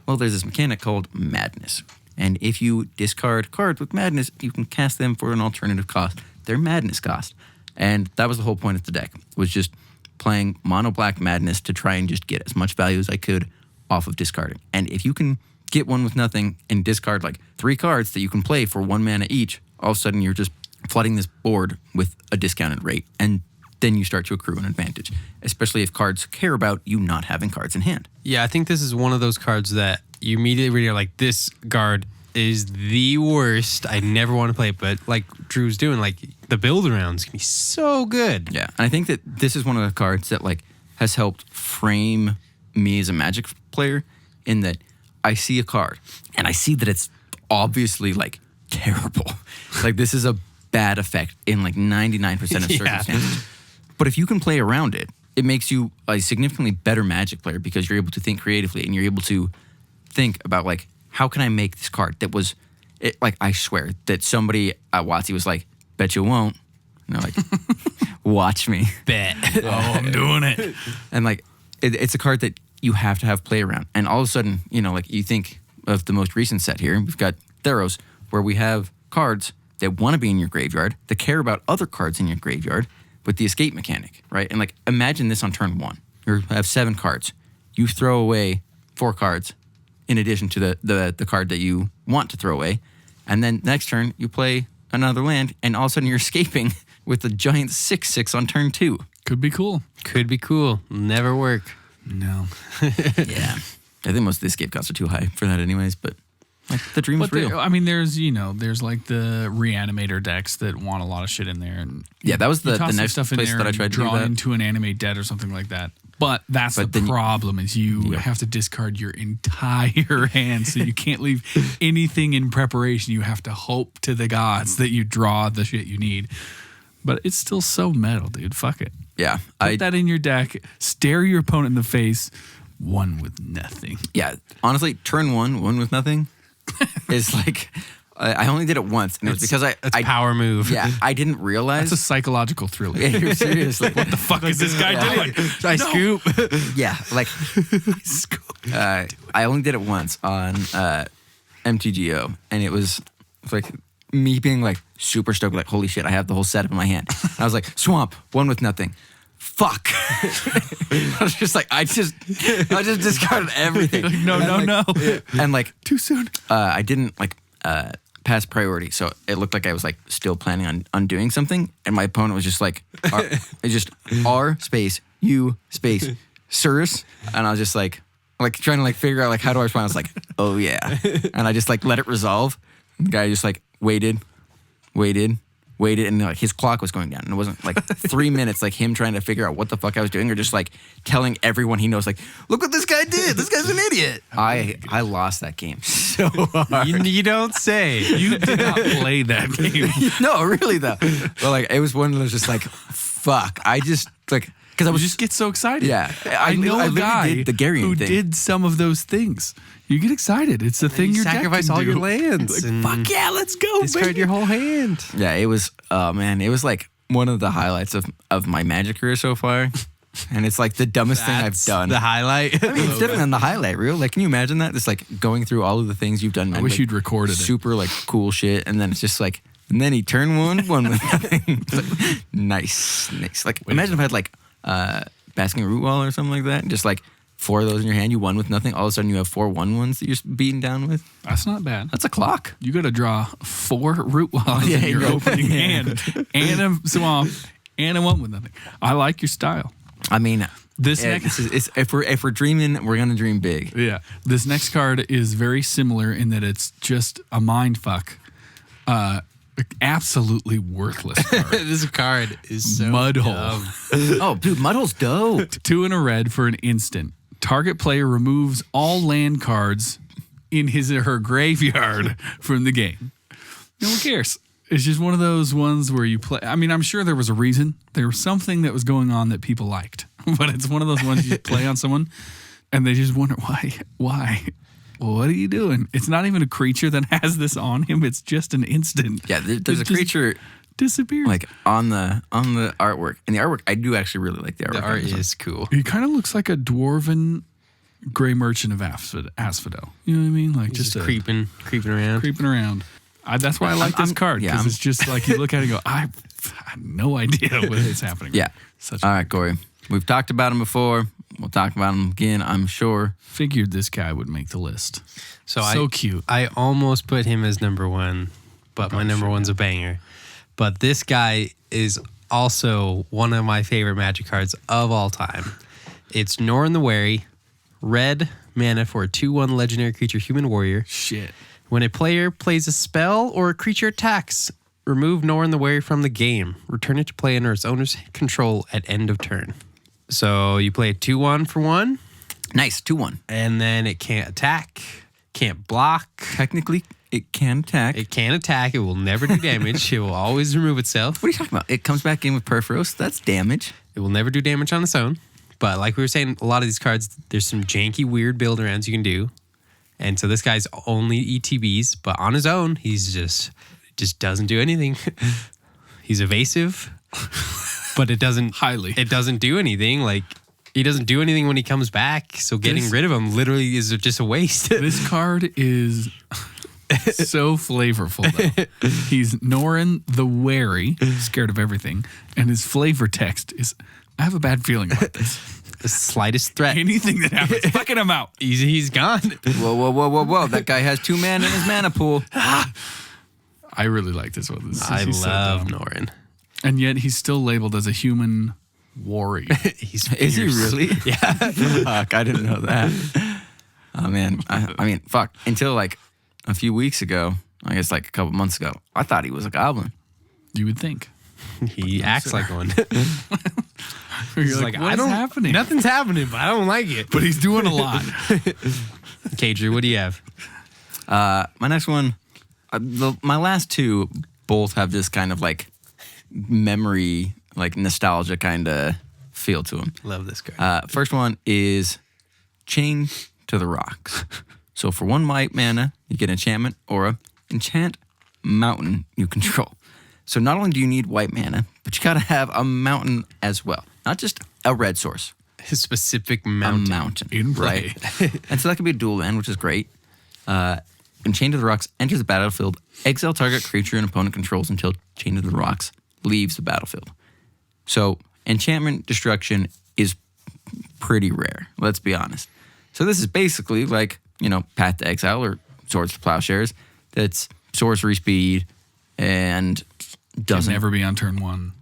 Speaker 2: Well, there's this mechanic called Madness, and if you discard cards with Madness, you can cast them for an alternative cost. They're Madness cost, and that was the whole point of the deck, was just playing mono black Madness to try and just get as much value as I could off of discarding. And if you can get one with nothing and discard like 3 cards that you can play for 1 mana each, all of a sudden you're just flooding this board with a discounted rate, and then you start to accrue an advantage, especially if cards care about you not having cards in hand.
Speaker 3: Yeah, I think this is one of those cards that you immediately are like, this card is the worst. I never want to play it. But like Drew's doing, like the build arounds can be so good.
Speaker 2: Yeah, and I think that this is one of the cards that like has helped frame me as a Magic player, in that I see a card and I see that it's obviously like terrible. Like this is a bad effect in like 99% of circumstances. But if you can play around it, it makes you a significantly better Magic player, because you're able to think creatively and you're able to think about like, how can I make this card that was it, like, I swear that somebody at WotC was like, bet you won't. And they're like, watch me.
Speaker 3: Bet.
Speaker 1: Oh, I'm doing it.
Speaker 2: And like, it's a card that you have to have play around. And all of a sudden, like you think of the most recent set here, we've got Theros, where we have cards that want to be in your graveyard, that care about other cards in your graveyard with the escape mechanic, right? And like, imagine this on turn 1. You have 7 cards. You throw away 4 cards in addition to the card that you want to throw away. And then next turn, you play another land, and all of a sudden you're escaping with a giant 6/6 on turn 2.
Speaker 1: Could be cool.
Speaker 3: Could be cool. Never work.
Speaker 1: No.
Speaker 2: Yeah. I think most of the escape costs are too high for that anyways, but like the dream is
Speaker 1: But
Speaker 2: real.
Speaker 1: I mean, there's like the reanimator decks that want a lot of shit in there, and
Speaker 2: Yeah, that was
Speaker 1: you
Speaker 2: the
Speaker 1: toss some
Speaker 2: next
Speaker 1: stuff in
Speaker 2: place
Speaker 1: there
Speaker 2: that I
Speaker 1: and
Speaker 2: tried to do
Speaker 1: draw
Speaker 2: that.
Speaker 1: into an animate dead or something like that. But that's
Speaker 2: But
Speaker 1: the
Speaker 2: then
Speaker 1: problem is you have to discard your entire hand, so you can't leave anything in preparation. You have to hope to the gods that you draw the shit you need. But it's still so metal, dude. Fuck it.
Speaker 2: Yeah.
Speaker 1: Put that in your deck. Stare your opponent in the face. One with nothing.
Speaker 2: Yeah, honestly, turn 1 with nothing is like, I only did it once, and it was because
Speaker 3: It's
Speaker 2: I
Speaker 3: power move.
Speaker 2: Yeah, I didn't realize.
Speaker 1: That's a psychological thriller.
Speaker 2: Yeah, seriously.
Speaker 1: What the fuck is this guy doing?
Speaker 3: I scoop.
Speaker 2: Yeah, like I only did it once on MTGO, and it was like me being like super stoked, like holy shit, I have the whole setup in my hand. And I was like, swamp, 1 with nothing. Fuck. I was just like, I just discarded everything.
Speaker 1: Like, no.
Speaker 2: And like
Speaker 1: Too soon.
Speaker 2: I didn't like pass priority, so it looked like I was like still planning on doing something, and my opponent was just like, it's just R space U space Cirrus, and I was just like trying to like figure out like how do I respond. I was like, oh yeah, and I just like let it resolve. The guy just like waited, and like his clock was going down, and it wasn't like 3 minutes like him trying to figure out what the fuck I was doing, or just like telling everyone he knows like, look what this guy did, this guy's an idiot. I lost that game so hard.
Speaker 3: You don't say.
Speaker 1: You did not play that game.
Speaker 2: No, really though. But like it was one that was just like, fuck. I just like, because I was
Speaker 1: Just get so excited.
Speaker 2: Yeah.
Speaker 1: I know a
Speaker 2: literally
Speaker 1: guy
Speaker 2: did the Garion
Speaker 1: who
Speaker 2: thing.
Speaker 1: did some of those things. You get excited. It's a thing
Speaker 3: You
Speaker 1: your deck
Speaker 3: sacrifice
Speaker 1: can
Speaker 3: all
Speaker 1: do.
Speaker 3: your lands.
Speaker 1: Like,
Speaker 3: and
Speaker 1: fuck yeah, let's go,
Speaker 3: discard
Speaker 1: baby.
Speaker 3: your whole hand.
Speaker 2: Yeah, it was. Oh man, it was like one of the highlights of my Magic career so far. And it's like the dumbest thing I've done.
Speaker 3: The highlight.
Speaker 2: I mean, it's definitely on the highlight reel. Like, can you imagine that? Just like going through all of the things you've done.
Speaker 1: I wish
Speaker 2: like,
Speaker 1: you'd recorded it.
Speaker 2: super like cool shit. And then it's just like, and then he turned one with nothing. It's like, nice. Like, imagine if I had like basking root wall or something like that. And just like 4 of those in your hand, you won with nothing. All of a sudden you have 4 1-1s that you're beating down with.
Speaker 1: That's not bad.
Speaker 2: That's a clock.
Speaker 1: You got to draw 4 root walls in your opening hand, and a swamp, and a 1 with nothing. I like your style.
Speaker 2: I mean,
Speaker 1: This
Speaker 2: yeah,
Speaker 1: next,
Speaker 2: if we're dreaming, we're gonna dream big.
Speaker 1: yeah, this next card is very similar in that it's just a mind fuck, absolutely worthless card.
Speaker 3: This card is so
Speaker 1: Mudhole.
Speaker 3: dumb.
Speaker 2: Oh, dude, Mudhole's dope.
Speaker 1: 2 and a red for an instant. Target player removes all land cards in his or her graveyard from the game. No one cares. It's just one of those ones where you play. I mean, I'm sure there was a reason. There was something that was going on that people liked. But it's one of those ones you play on someone and they just wonder why? What are you doing? It's not even a creature that has this on him. It's just an instant.
Speaker 2: Yeah, there's a creature
Speaker 1: disappears.
Speaker 2: like on the artwork. And the artwork, I do actually really like the artwork.
Speaker 3: The art is cool.
Speaker 1: He kind of looks like a dwarven gray merchant of Asphodel. You know what I mean? Like
Speaker 3: Just
Speaker 1: just
Speaker 3: creeping around.
Speaker 1: creeping around. That's why I like this card, because it's just like you look at it and go, I have no idea what is happening.
Speaker 2: Yeah.
Speaker 1: Such
Speaker 2: All right, Cory. We've talked about him before. We'll talk about him again, I'm sure.
Speaker 1: Figured this guy would make the list.
Speaker 3: So
Speaker 1: cute.
Speaker 3: I almost put him as number 1, but my number one's a banger. But this guy is also one of my favorite Magic cards of all time. It's Norin the Wary, red mana for a 2/1 legendary creature, human warrior.
Speaker 1: Shit.
Speaker 3: When a player plays a spell or a creature attacks, remove Norin the Wary from the game. Return it to play under its owner's control at end of turn. So you play a 2/1 for 1.
Speaker 2: Nice, 2/1.
Speaker 3: And then it can't attack, can't block.
Speaker 2: Technically, it can attack.
Speaker 3: It can't attack. It will never do damage. It will always remove itself.
Speaker 2: What are you talking about? It comes back in with Perforos. That's damage.
Speaker 3: It will never do damage on its own. But like we were saying, a lot of these cards, there's some janky, weird build arounds you can do. And so this guy's only ETBs, but on his own, he's just doesn't do anything. He's evasive, but it doesn't do anything. Like, he doesn't do anything when he comes back. So getting rid of him literally is just a waste.
Speaker 1: This card is so flavorful, though. He's Norin the Wary, scared of everything, and his flavor text is, I have a bad feeling about this.
Speaker 3: The slightest threat.
Speaker 1: Anything that happens, fucking him out.
Speaker 3: He's gone.
Speaker 2: Whoa. That guy has 2 mana in his mana pool.
Speaker 1: I really like this one.
Speaker 3: I
Speaker 1: He's so
Speaker 3: love
Speaker 1: dumb.
Speaker 3: Norin.
Speaker 1: And yet he's still labeled as a human warrior.
Speaker 3: He's
Speaker 2: Is he
Speaker 3: fierce.
Speaker 2: really?
Speaker 3: Yeah.
Speaker 2: Fuck, I didn't know that. Oh, man. I mean, fuck. Until like a few weeks ago, I guess like a couple months ago, I thought he was a goblin.
Speaker 1: You would think.
Speaker 3: He acts like one.
Speaker 1: You're
Speaker 3: He's
Speaker 1: like,
Speaker 3: like,
Speaker 1: what's happening?
Speaker 3: Nothing's happening, but I don't like it.
Speaker 1: But he's doing a lot.
Speaker 3: Okay, Drew, what do you have?
Speaker 2: My next one, my last 2 both have this kind of like memory, like nostalgia kind of feel to them.
Speaker 3: Love this card.
Speaker 2: First one is Chain to the Rocks. So for 1 white mana, you get enchantment or a enchant mountain you control. So not only do you need white mana, but you gotta have a mountain as well. Not just a red source.
Speaker 3: His specific mountain.
Speaker 2: A mountain.
Speaker 1: In play.
Speaker 2: Right. And so that could be a dual land, which is great. When Chain to the Rocks enters the battlefield, exile target creature an opponent controls until Chain to the Rocks leaves the battlefield. So enchantment destruction is pretty rare, let's be honest. So this is basically like, Path to Exile or Swords to Plowshares. That's sorcery speed and doesn't
Speaker 1: Can never be on turn 1.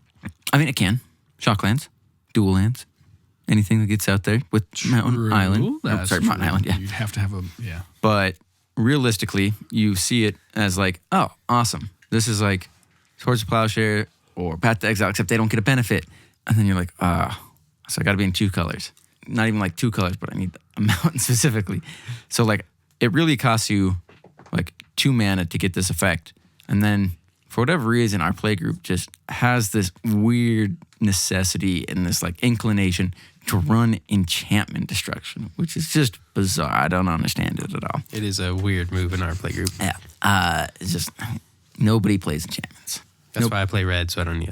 Speaker 2: I mean, it can. Shocklands, dual lands, anything that gets out there with Mountain Island.
Speaker 1: That's
Speaker 2: Mountain
Speaker 1: true.
Speaker 2: Island, yeah.
Speaker 1: You'd have to have yeah.
Speaker 2: But realistically, you see it as like, oh, awesome. This is like Swords to Plowshare or Path to Exile, except they don't get a benefit. And then you're like, so I got to be in 2 colors. Not even like 2 colors, but I need a mountain specifically. So like, it really costs you like 2 mana to get this effect. And then for whatever reason, our play group just has this weird necessity and this like inclination to run enchantment destruction, which is just bizarre. I don't understand it at all.
Speaker 3: It is a weird move in our playgroup.
Speaker 2: Yeah. It's just nobody plays enchantments.
Speaker 3: That's why I play red, so I don't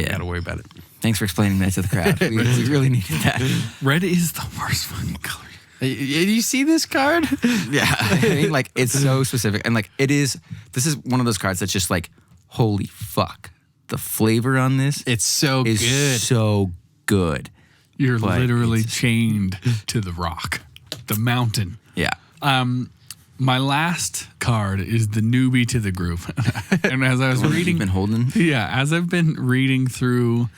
Speaker 3: gotta worry about it.
Speaker 2: Thanks for explaining that to the crowd. We really needed that.
Speaker 1: Red is the worst fucking color.
Speaker 3: You see this card?
Speaker 2: Yeah. I mean, like, it's so specific. And, like, this is one of those cards that's just like, holy fuck. The flavor on this
Speaker 3: It's so
Speaker 2: is
Speaker 3: good.
Speaker 2: so good.
Speaker 1: You're
Speaker 2: But
Speaker 1: literally
Speaker 2: it's-
Speaker 1: chained to the rock, the mountain.
Speaker 2: Yeah.
Speaker 1: My last card is the newbie to the group. And as I was
Speaker 2: You've
Speaker 1: reading,
Speaker 2: been holding.
Speaker 1: yeah, as I've been reading through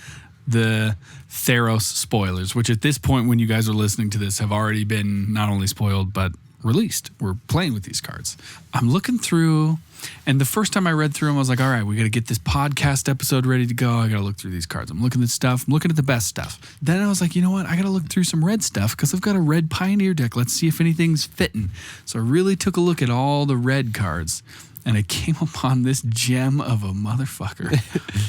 Speaker 1: the Theros spoilers, which at this point, when you guys are listening to this, have already been not only spoiled, but released. We're playing with these cards. I'm looking through, and the first time I read through them, I was like, all right, we got to get this podcast episode ready to go. I got to look through these cards. I'm looking at stuff. I'm looking at the best stuff. Then I was like, you know what? I got to look through some red stuff because I've got a red Pioneer deck. Let's see if anything's fitting. So I really took a look at all the red cards, and I came upon this gem of a motherfucker.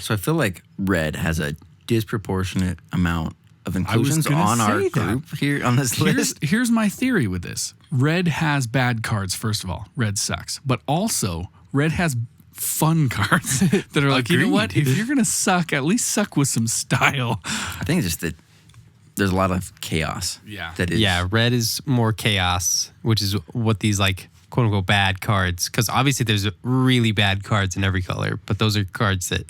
Speaker 2: So I feel like red has a disproportionate amount of
Speaker 1: was
Speaker 2: inclusions
Speaker 1: gonna
Speaker 2: on our
Speaker 1: say that.
Speaker 2: group here on this list.
Speaker 1: Here's my theory with this. Red has bad cards, first of all. Red sucks. But also, red has fun cards that are like, you know what? If you're going to suck, at least suck with some style.
Speaker 2: I think it's just that there's a lot of chaos.
Speaker 1: Yeah.
Speaker 2: That is.
Speaker 3: Yeah, red is more chaos, which is what these like quote unquote bad cards. Because obviously there's really bad cards in every color, but those are cards that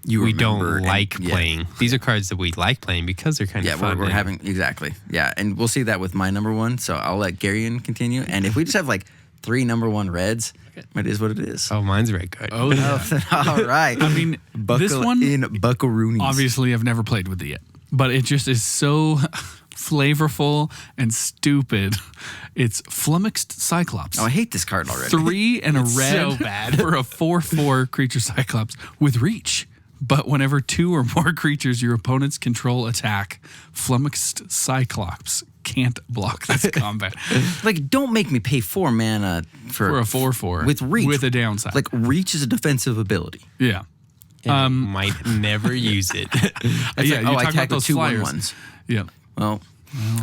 Speaker 2: You
Speaker 3: we
Speaker 2: remember
Speaker 3: don't
Speaker 2: and-
Speaker 3: like
Speaker 2: yeah.
Speaker 3: playing. These are cards that we like playing because they're kind
Speaker 2: Yeah,
Speaker 3: of fun.
Speaker 2: we're having, exactly. Yeah, and we'll see that with my number one. So I'll let Garion continue. And if we just have like 3 number 1 reds, it is what it is.
Speaker 3: Oh, mine's a red card.
Speaker 1: Oh, yeah.
Speaker 2: All right.
Speaker 1: I mean, this one,
Speaker 2: in buckaroonies.
Speaker 1: obviously, I've never played with it yet. But it just is so flavorful and stupid. It's Flummoxed Cyclops.
Speaker 2: Oh, I hate this card already.
Speaker 1: 3 and a
Speaker 3: It's
Speaker 1: red
Speaker 3: so bad.
Speaker 1: for a 4/4 creature Cyclops with reach. But whenever 2 or more creatures your opponents control attack, Flummoxed Cyclops can't block this combat.
Speaker 2: Like, don't make me pay 4 mana
Speaker 1: For a 4/4
Speaker 2: with reach.
Speaker 1: with a downside.
Speaker 2: Like, reach is a defensive ability.
Speaker 1: yeah.
Speaker 3: And I might never use it.
Speaker 2: It's
Speaker 1: Yeah,
Speaker 2: like,
Speaker 1: you
Speaker 2: I
Speaker 1: talk
Speaker 2: tag
Speaker 1: about those
Speaker 2: with 2
Speaker 1: flyers.
Speaker 2: 1/1s.
Speaker 1: Yeah.
Speaker 2: Well,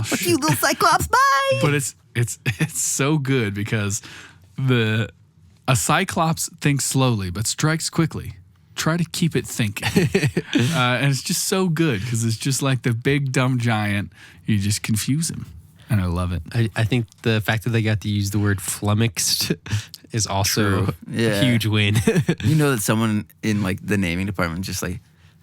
Speaker 2: fuck you, little Cyclops, bye!
Speaker 1: But it's so good because a Cyclops thinks slowly but strikes quickly. Try to keep it thinking. And it's just so good because it's just like the big dumb giant. You just confuse him. And I love it.
Speaker 3: I think the fact that they got to use the word flummoxed is also
Speaker 2: True. Yeah.
Speaker 3: a huge win.
Speaker 2: You know that someone in, like, the naming department just like,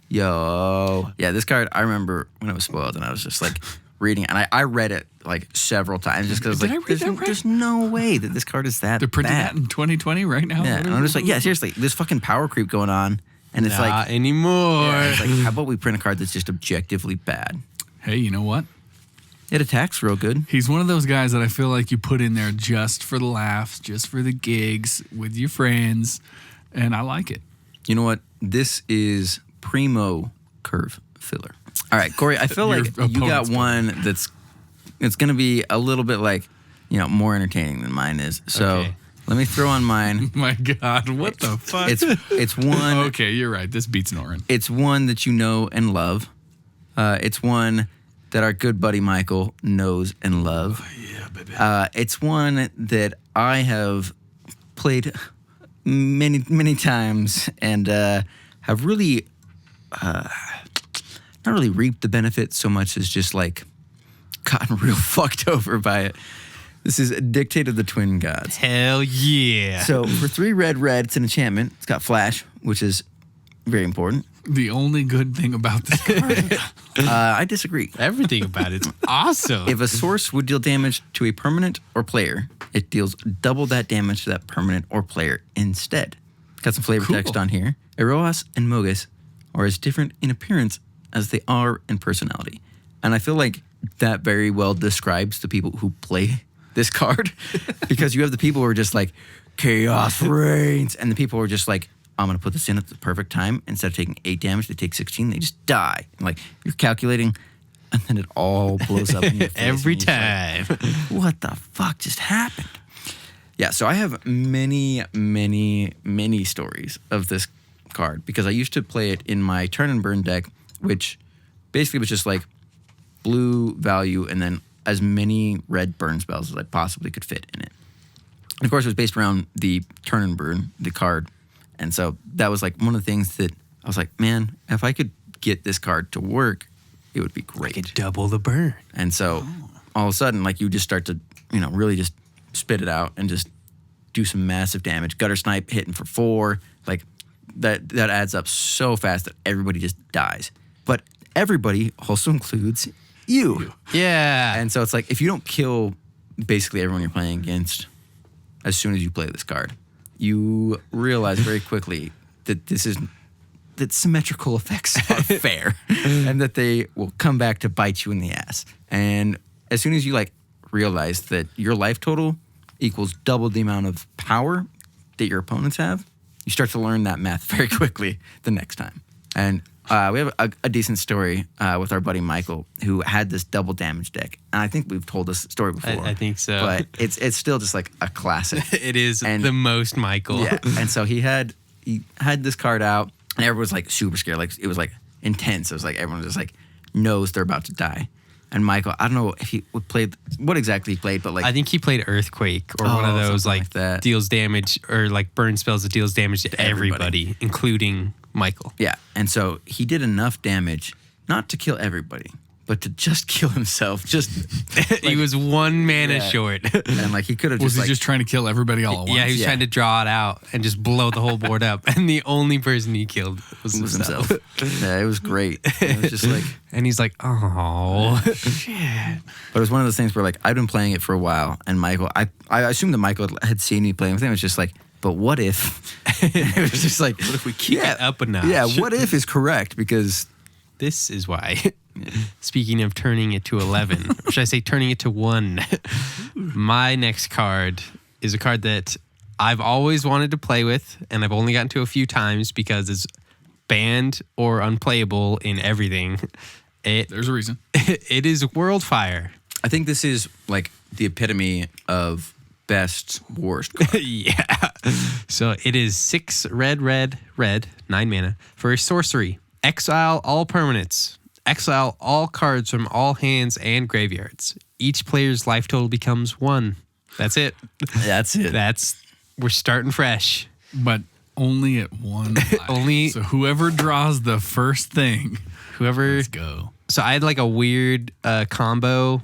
Speaker 2: yo. Yeah, this card, I remember when it was spoiled and I was just like reading it. And I read it like several times just because
Speaker 1: Did I
Speaker 2: like,
Speaker 1: read that right?
Speaker 2: there's no way that this card is that
Speaker 1: They're printing
Speaker 2: bad.
Speaker 1: that in 2020 right now.
Speaker 2: Yeah, and I'm just like, yeah, seriously, there's fucking power creep going on. And it's
Speaker 3: Not
Speaker 2: like,
Speaker 3: anymore.
Speaker 2: yeah, it's like, how about we print a card that's just objectively bad?
Speaker 1: Hey, you know what?
Speaker 2: It attacks real good.
Speaker 1: He's one of those guys that I feel like you put in there just for the laughs, just for the gigs with your friends. And I like it.
Speaker 2: You know what? This is primo curve filler. All right, Corey, I feel
Speaker 1: Your
Speaker 2: like you got
Speaker 1: opponent's
Speaker 2: one it's going to be a little bit like, more entertaining than mine is. So
Speaker 3: Okay.
Speaker 2: let me throw on mine.
Speaker 1: My God, what the fuck?
Speaker 2: It's one.
Speaker 1: Okay, you're right. This beats Norin.
Speaker 2: It's one that you know and love. It's one that our good buddy Michael knows and love.
Speaker 1: Yeah, baby.
Speaker 2: It's one that I have played many, many times and have really not really reaped the benefits so much as just like gotten real fucked over by it. This is Dictate of the Twin Gods.
Speaker 3: Hell yeah.
Speaker 2: So for 3 red, it's an enchantment. It's got flash, which is very important.
Speaker 1: The only good thing about this card.
Speaker 2: I disagree.
Speaker 3: Everything about it's awesome.
Speaker 2: If a source would deal damage to a permanent or player, it deals double that damage to that permanent or player instead. Got some flavor
Speaker 1: Cool.
Speaker 2: text on here. Eroas and Mogus are as different in appearance as they are in personality. And I feel like that very well describes the people who play this card. Because you have the people who are just like, chaos reigns. And the people who are just like, I'm going to put this in at the perfect time. Instead of taking 8 damage, they take 16. They just die. And like, you're calculating, and then it all blows up in your face.
Speaker 3: Every
Speaker 2: and you're just like,
Speaker 3: time.
Speaker 2: what the fuck just happened? Yeah, so I have many, many, many stories of this card because I used to play it in my turn and burn deck, which basically was just like blue value and then as many red burn spells as I possibly could fit in it. And of course, it was based around the turn and burn, the card. And so that was like one of the things that I was like, man, if I could get this card to work, it would be great.
Speaker 3: Double the burn.
Speaker 2: And so all of a sudden, like you just start to, really just spit it out and just do some massive damage. Gutter Snipe hitting for 4, like that adds up so fast that everybody just dies. But everybody also includes you.
Speaker 3: Yeah.
Speaker 2: And so it's like if you don't kill basically everyone you're playing against as soon as you play this card, you realize very quickly that symmetrical effects are fair and that they will come back to bite you in the ass. And as soon as you realize that your life total equals double the amount of power that your opponents have, you start to learn that math very quickly the next time. And we have a decent story with our buddy Michael, who had this double damage deck. And I think we've told this story before.
Speaker 3: I think so.
Speaker 2: But it's still just like a classic.
Speaker 3: It is the most Michael.
Speaker 2: Yeah. And so he had this card out, and everyone was like super scared. Like it was like intense. It was like everyone just like knows they're about to die. And Michael, I don't know if he played what exactly he played, but
Speaker 3: I think he played Earthquake or one of those like
Speaker 2: that.
Speaker 3: Deals damage or like burn spells that deals damage to everybody, including Michael.
Speaker 2: Yeah. And so he did enough damage not to kill everybody, but to just kill himself. Just
Speaker 3: he was 1 mana short.
Speaker 2: And like he could have
Speaker 1: Was he just trying to kill everybody all at once?
Speaker 3: Yeah, he was trying to draw it out and just blow the whole board up. And the only person he killed was himself.
Speaker 2: Yeah, it was great. It was just like,
Speaker 3: and he's like, oh shit.
Speaker 2: But it was one of those things where like I've been playing it for a while, and Michael, I assumed that Michael had seen me playing with him. It was just like, but what if? It was just like, what if we keep
Speaker 3: it up a notch?
Speaker 2: Yeah, what if is correct, because
Speaker 3: this is why. Speaking of turning it to 11, or should I say turning it to 1? My next card is a card that I've always wanted to play with, and I've only gotten to a few times because it's banned or unplayable in everything.
Speaker 1: There's a reason.
Speaker 3: It is Worldfire.
Speaker 2: I think this is like the epitome of best worst card.
Speaker 3: Yeah. So it is 6 red, 9 mana for a sorcery. Exile all permanents. Exile all cards from all hands and graveyards. Each player's life total becomes 1. That's it.
Speaker 2: That's it.
Speaker 3: We're starting fresh.
Speaker 1: But only at 1 life.
Speaker 3: Only.
Speaker 1: So whoever draws the first thing, let's go.
Speaker 3: So I had like a weird combo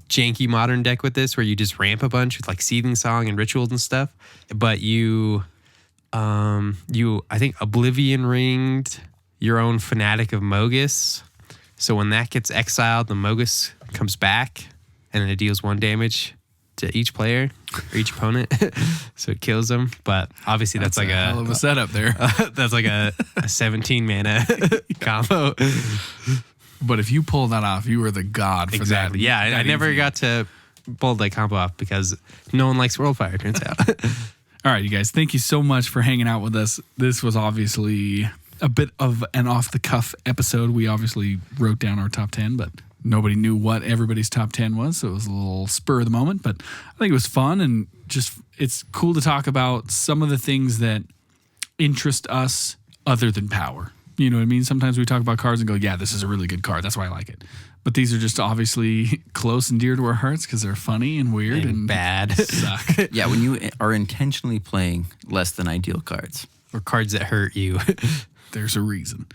Speaker 3: janky modern deck with this where you just ramp a bunch with like Seething Song and Rituals and stuff. But you I think Oblivion ringed your own Fanatic of Mogus. So when that gets exiled, the Mogus comes back and then it deals 1 damage to each player or each opponent. So it kills them. But obviously that's like a
Speaker 1: hell of a setup there.
Speaker 3: That's like a 17 mana combo.
Speaker 1: But if you pull that off, you are the god for
Speaker 3: Exactly.
Speaker 1: that.
Speaker 3: Yeah, I never got to pull that combo off because no one likes Worldfire, turns out.
Speaker 1: All right, you guys, thank you so much for hanging out with us. This was obviously a bit of an off-the-cuff episode. We obviously wrote down our top 10, but nobody knew what everybody's top 10 was, so it was a little spur of the moment. But I think it was fun, and just it's cool to talk about some of the things that interest us other than power. You know what I mean? Sometimes we talk about cards and go, yeah, this is a really good card. That's why I like it. But these are just obviously close and dear to our hearts because they're funny and weird and
Speaker 3: bad.
Speaker 1: Suck.
Speaker 2: Yeah, when you are intentionally playing less than ideal cards.
Speaker 3: Or cards that hurt you.
Speaker 1: There's a reason.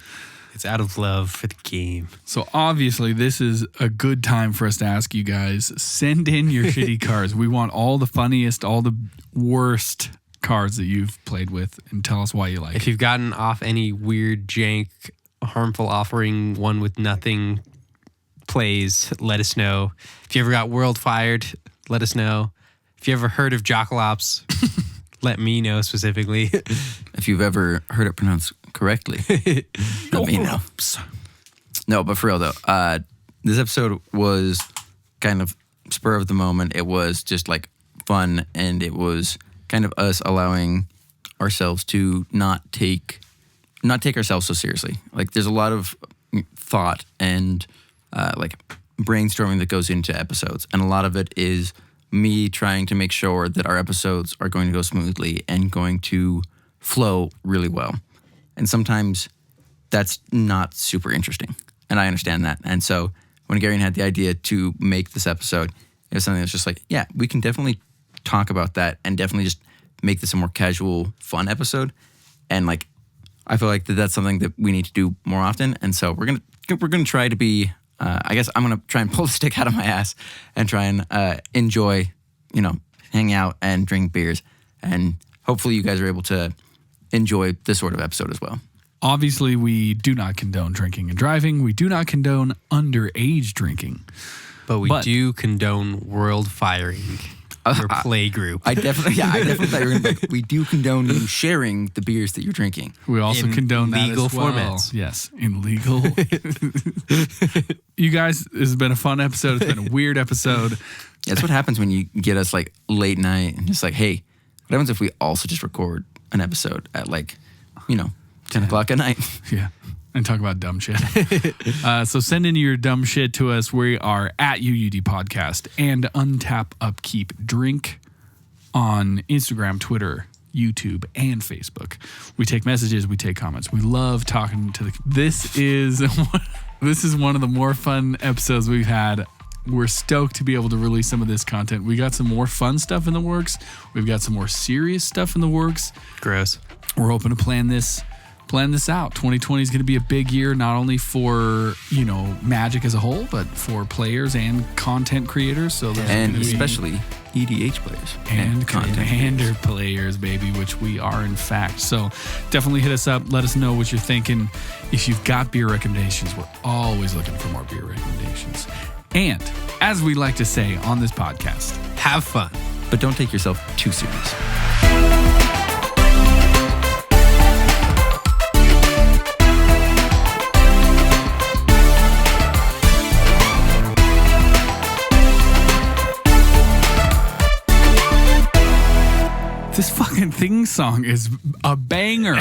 Speaker 3: It's out of love for the game.
Speaker 1: So obviously this is a good time for us to ask you guys, send in your shitty cards. We want all the funniest, all the worst cards that you've played with, and tell us why you like
Speaker 3: If you've gotten off any weird, jank, harmful offering, one with nothing plays, let us know. If you ever got world fired, let us know. If you ever heard of Jockalops, let me know specifically.
Speaker 2: If you've ever heard it pronounced correctly, let me know. No, but for real though, this episode was kind of spur of the moment. It was just like fun, and it was kind of us allowing ourselves to not take ourselves so seriously. Like there's a lot of thought and like brainstorming that goes into episodes, and a lot of it is me trying to make sure that our episodes are going to go smoothly and going to flow really well. And sometimes that's not super interesting, and I understand that. And so when Garion had the idea to make this episode, it was something that's just like, yeah, we can definitely talk about that and definitely just make this a more casual, fun episode. And like, I feel like that's something that we need to do more often. And so we're gonna try to be. I guess I'm gonna try and pull the stick out of my ass and try and enjoy, hang out and drink beers, and hopefully you guys are able to enjoy this sort of episode as well.
Speaker 1: Obviously, we do not condone drinking and driving. We do not condone underage drinking.
Speaker 3: But we do condone world firing your play group.
Speaker 2: I definitely thought you were going to be like, we do condone you sharing the beers that you're drinking.
Speaker 1: We also
Speaker 3: In
Speaker 1: condone that
Speaker 3: legal
Speaker 1: as well.
Speaker 3: formats.
Speaker 1: Yes, in legal. You guys, this has been a fun episode. It's been a weird episode.
Speaker 2: That's what happens when you get us like late night and just like, hey, what happens if we also just record an episode at 10 o'clock at night?
Speaker 1: Yeah. And talk about dumb shit. So send in your dumb shit to us. We are at UUD Podcast and Untap Upkeep Drink on Instagram, Twitter, YouTube, and Facebook. We take messages. We take comments. We love talking to This is one of the more fun episodes we've had. We're stoked to be able to release some of this content. We got some more fun stuff in the works. We've got some more serious stuff in the works.
Speaker 3: Gross.
Speaker 1: We're hoping to plan this out. 2020 is going to be a big year, not only for, Magic as a whole, but for players and content creators. So
Speaker 2: and especially EDH players.
Speaker 1: And Commander players, baby, which we are in fact. So definitely hit us up. Let us know what you're thinking. If you've got beer recommendations, we're always looking for more beer recommendations. And as we like to say on this podcast,
Speaker 3: have fun,
Speaker 2: but don't take yourself too serious.
Speaker 1: This fucking theme song is a banger.